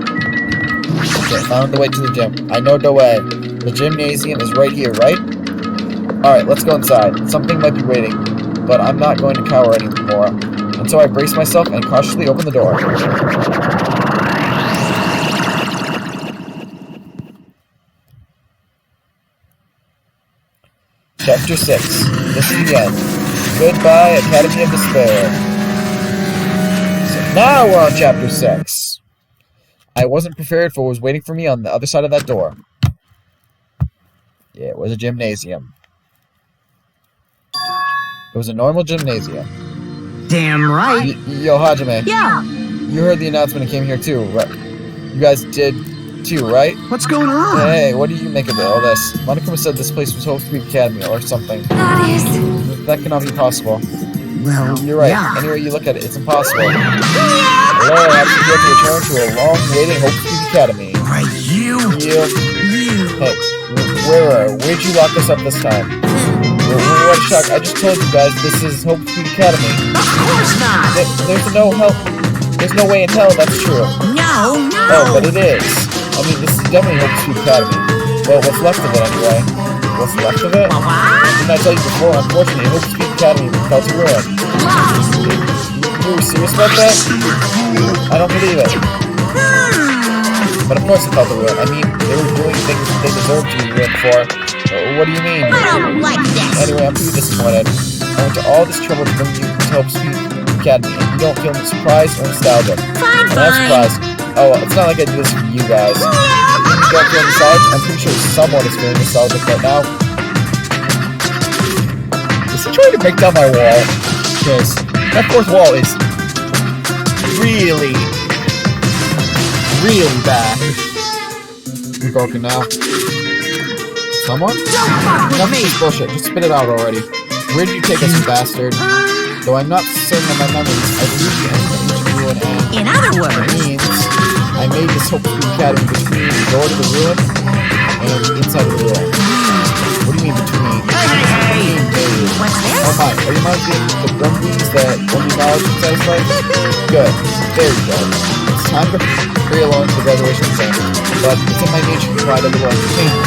Okay, found the way to the gym. I know the way. The gymnasium is right here, right? Alright, let's go inside. Something might be waiting, but I'm not going to cower anymore. And so I brace myself and cautiously open the door. Chapter 6. This is the end. Goodbye, Academy of Despair. So now we're on Chapter 6. I wasn't prepared for what was waiting for me on the other side of that door. Yeah, it was a gymnasium. It was a normal gymnasium. Damn right. Yo, Hajime. Yeah. You heard the announcement and came here too, right? You guys did too, right? What's going on? Hey, what do you make of all this? Monokuma said this place was Hope's Peak Academy or something. That cannot be possible. Well, You're right. yeah. Any way you look at it, it's impossible. Hello, I'm here to return to a long-waiting Hope's Peak Academy. Right, you. Hey, where'd you lock us up this time? What a shock. I just told you guys this is Hope's Peak Academy. Of course not. There's no help. There's no way in hell that's true. No. Oh, but it is. I mean, this is definitely Hope's Peak Academy. Well, what's left of it anyway? What's left of it? What? Didn't I tell you before? Unfortunately, Hope's Peak Academy fell to ruin. You were serious about that? I don't believe it. But of course it fell to ruin. I mean, they were doing things that they deserved to be ruined for. What do you mean? I don't like this. Anyway, I'm pretty disappointed. I went to all this trouble to bring you to Hope's Peak Academy, and you don't feel surprised or nostalgic. Fine. I'm not surprised. Oh, well, it's not like I do this for you guys. You don't feel nostalgic? I'm pretty sure someone is feeling nostalgic right now. Is he trying to break down my wall? Yes. That 4th wall is really bad. I'm broken now. Someone? Don't fuck with Enough of me. this bullshit. Just spit it out already. Where did you take us, you bastard? Though I'm not certain of my memories, I believe the end of each ruin and In other it words, means I made this Hope's Peak Academy between the door to the ruin and the inside of the ruin. What do you mean between? Hey. What's this? Oh my, are you mounting the grumblies that only knowledge can satisfy? Good. There you go. It's time to hurry along to the graduation exam. But it's in my nature to provide a little entertainment.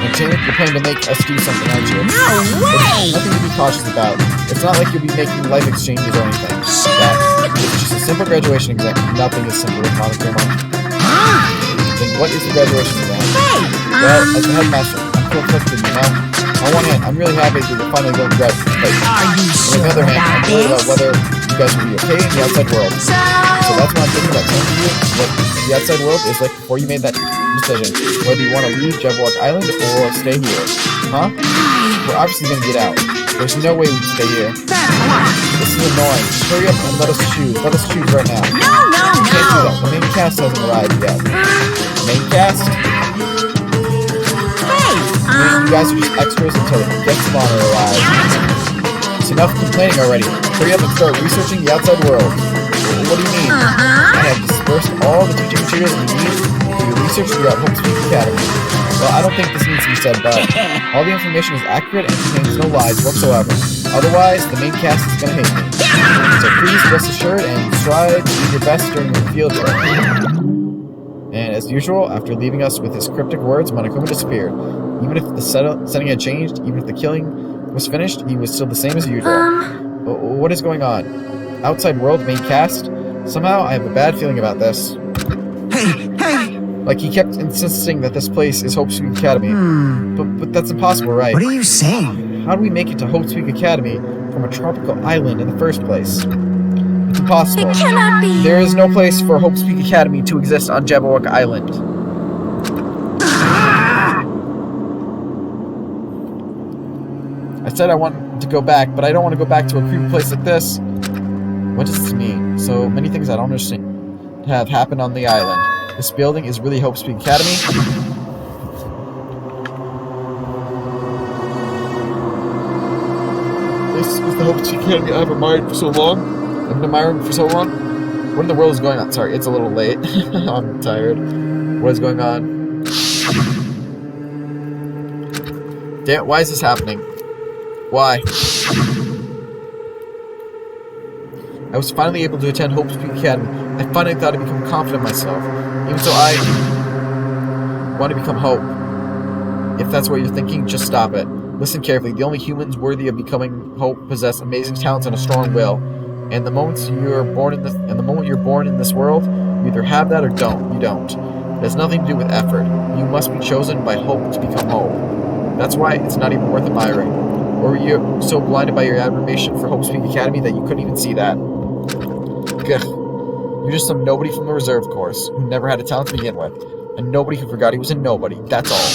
Entertainment, you're planning to make us do something, aren't you? No way. Nothing to be cautious about. It's not like you'll be making life exchanges or anything. It's just a simple graduation exam. Nothing is simple with Monokuma. Then what is the graduation exam? Well, as the headmaster, I'm conflicted, you know? On one hand, I'm really happy that you're finally going to graduate. Are you On sure the other hand, about I'm worried about this? whether you guys will be okay in the outside world. So that's what I'm thinking about telling you what the outside world is like before you made that decision. Whether you want to leave Jabberwock Island or stay here. Huh? We're obviously going to get out. There's no way we can stay here. This is annoying. Hurry up and let us choose. Let us choose right now. No. Can't do that. The main cast hasn't arrived yet. Main cast? Hey, You guys are just extras until the guest of honor arrives. So enough complaining already. Hurry up and start researching the outside world. What do you mean? I have dispersed all the teaching materials we need for your research throughout Hope Speak Academy. Well, I don't think this needs to be said, but all the information is accurate and contains no lies whatsoever. Otherwise, the main cast is going to hate me. So please rest assured and strive to do your best during your field trip. And as usual, after leaving us with his cryptic words, Monokuma disappeared. Even if the setting had changed, even if the killing was finished, he was still the same as usual. What is going on? Outside world, main cast? Somehow, I have a bad feeling about this. Hey! Like, he kept insisting that this place is Hope Speak Academy. But that's impossible, right? What are you saying? How do we make it to Hope Speak Academy from a tropical island in the first place? It's impossible. It cannot be. There is no place for Hope Speak Academy to exist on Jabberwock Island. I said I want to go back, but I don't want to go back to a creepy place like this. What does this mean? So many things I don't understand have happened on the island. This building is really Hope Speak Academy. This is the Hope Speak Academy I've admired for so long. I've been admiring for so long. What in the world is going on? Sorry, it's a little late. I'm tired. What is going on? Damn, why is this happening? Why? I was finally able to attend Hope Speak Academy. I finally thought I'd become confident in myself. Even so, I want to become Hope. If that's what you're thinking, just stop it. Listen carefully. The only humans worthy of becoming Hope possess amazing talents and a strong will. And the moment you're born in this world, you either have that or don't. You don't. It has nothing to do with effort. You must be chosen by Hope to become Hope. That's why it's not even worth admiring. Or were you so blinded by your admiration for Hope Speak Academy that you couldn't even see that? Gah. You're just some nobody from the reserve course who never had a talent to begin with. And nobody who forgot he was a nobody. That's all.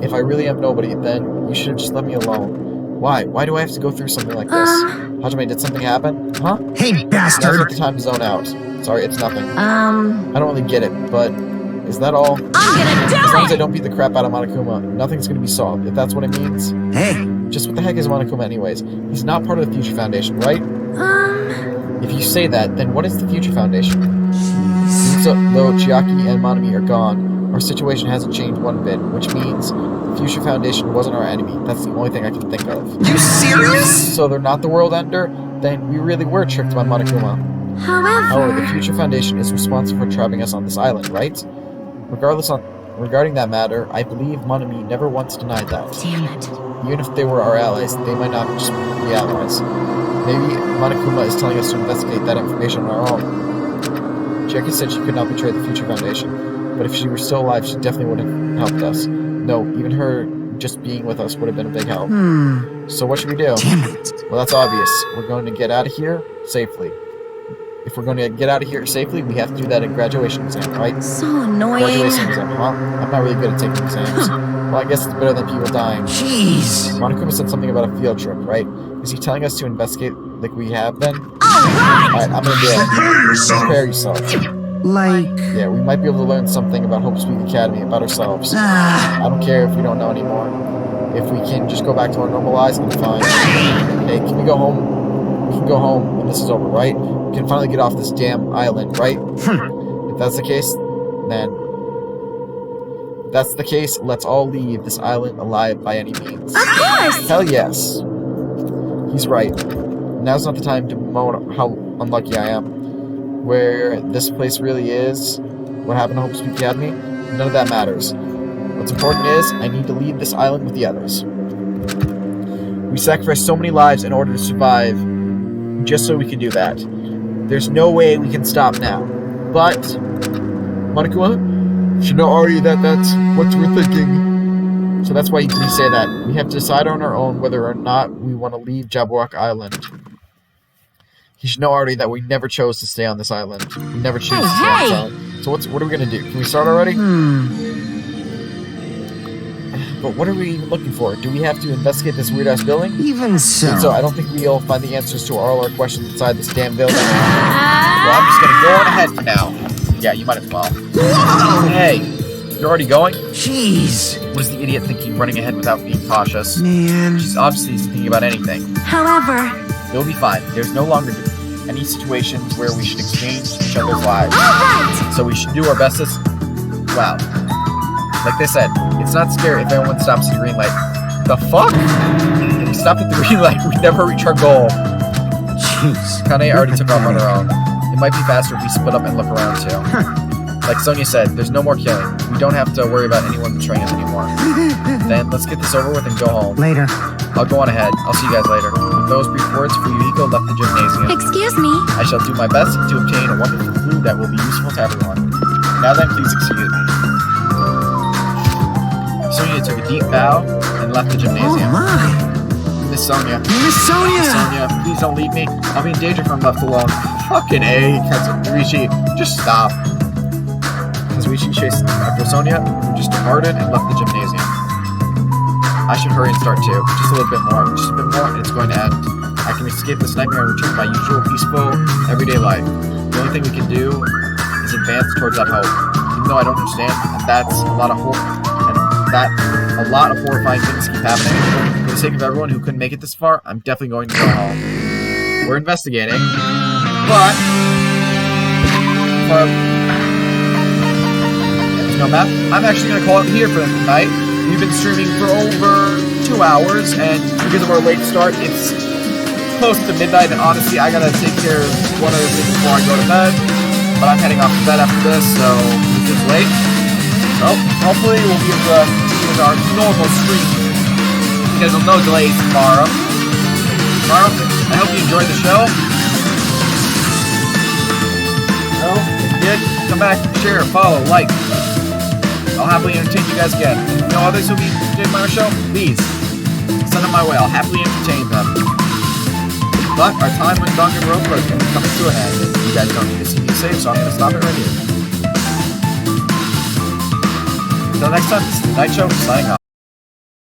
If I really am nobody, then you should have just let me alone. Why? Why do I have to go through something like this? Hajime, did something happen? Huh? Hey, Now's bastard! not the time to zone out. Sorry, it's nothing. I don't really get it, but is that all? I'm gonna do As long as I it! don't beat the crap out of Monokuma, nothing's gonna be solved, if that's what it means. Hey! Just what the heck is Monokuma anyways? He's not part of the Future Foundation, right? If you say that, then what is the Future Foundation? Even so, though Chiaki and Monami are gone, our situation hasn't changed one bit, which means the Future Foundation wasn't our enemy. That's the only thing I can think of. You serious? So they're not the world ender? Then we really were tricked by Monokuma. However, the Future Foundation is responsible for trapping us on this island, right? Regarding that matter, I believe Monami never once denied that. Damn it. Even if they were our allies, they might not just be allies. Maybe Monokuma is telling us to investigate that information on our own. Jackie said she could not betray the Future Foundation, but if she were still alive, she definitely would have helped us. No, even her just being with us would have been a big help. So what should we do? Damn it. Well, that's obvious. We're going to get out of here safely. If we're going to get out of here safely, we have to do that in graduation exam, right? So annoying. Graduation exam, huh? I'm not really good at taking exams. Well, I guess it's better than people dying. Jeez. Monokuma said something about a field trip, right? Is he telling us to investigate like we have been? Alright! Alright, I'm gonna do it. Prepare yourself. Like... Yeah, we might be able to learn something about Hope Speak Academy, about ourselves. I don't care if we don't know anymore. If we can just go back to our normal lives, then fine. Hey, can we go home? We can go home when this is over, right? We can finally get off this damn island, right? If that's the case, then... If that's the case, let's all leave this island alive by any means. Of course! Hell yes. He's right. Now's not the time to moan how unlucky I am. Where this place really is, what happened to Hope Speak Academy, none of that matters. What's important is, I need to leave this island with the others. We sacrificed so many lives in order to survive, just so we can do that. There's no way we can stop now. But, Monokuma, you should know already that that's what we're thinking. So that's why you say that. We have to decide on our own whether or not we want to leave Jabberwock Island. You should know already that we never chose to stay on this island. We never choose to stay on this island. So what are we going to do? Can we start already? But what are we even looking for? Do we have to investigate this weird-ass building? Even so. So I don't think we'll find the answers to all our questions inside this damn building. Well, I'm just going to go on ahead for now. Yeah, you might as well. Hey, You're already going? Jeez. What is the idiot thinking running ahead without being cautious? Man. She's obviously thinking about anything. However, You'll be fine. There's no longer any situations where we should exchange each other's lives. alright! So we should do our bestest. Wow. Like they said, it's not scary if everyone stops at the green light. The fuck? If we stopped at the green light, we'd never reach our goal. Jeez. Kane already took off on her own. It might be faster if we split up and look around too. Like Sonia said, there's no more killing. We don't have to worry about anyone betraying us anymore. Then let's get this over with and go home. Later. I'll go on ahead. I'll see you guys later. With those brief words, Fuyuhiko left the gymnasium. Excuse me. I shall do my best to obtain a wonderful food that will be useful to everyone. Now then, please excuse me. Sonia took a deep bow and left the Oh gymnasium. my. Miss Sonia. Miss Sonia. Sonia, please don't leave me. I'll be in danger if I'm left alone. Fucking A, Katsuichi. Just stop. Katsuichi chased after Sonia, who just departed and left the gymnasium. I should hurry and start too. Just a little bit more. Just a bit more and it's going to end. I can escape this nightmare and return to my usual peaceful, everyday life. The only thing we can do is advance towards that hope. Even though I don't understand, and that's a lot of horrifying things keep happening. For the sake of everyone who couldn't make it this far, I'm definitely going to go home. We're investigating, but there's no map. I'm actually going to call it here for tonight. We've been streaming for over 2 hours, and because of our late start, it's close to midnight, and honestly, I gotta take care of one other thing before I go to bed. But I'm heading off to bed after this, so it's just late. Well, hopefully we'll be able to use our normal stream. Because there's no delays tomorrow. I hope you enjoyed the show. Well, if you did, come back, share, follow, like. I'll happily entertain you guys again. And if you know others who will be entertained by our show, please send them my way. I'll happily entertain them. But our time with Danganropa is coming to an end. And you guys don't need to see me save, so I'm going to stop it right here. Until next time, this is The Night Show signing off.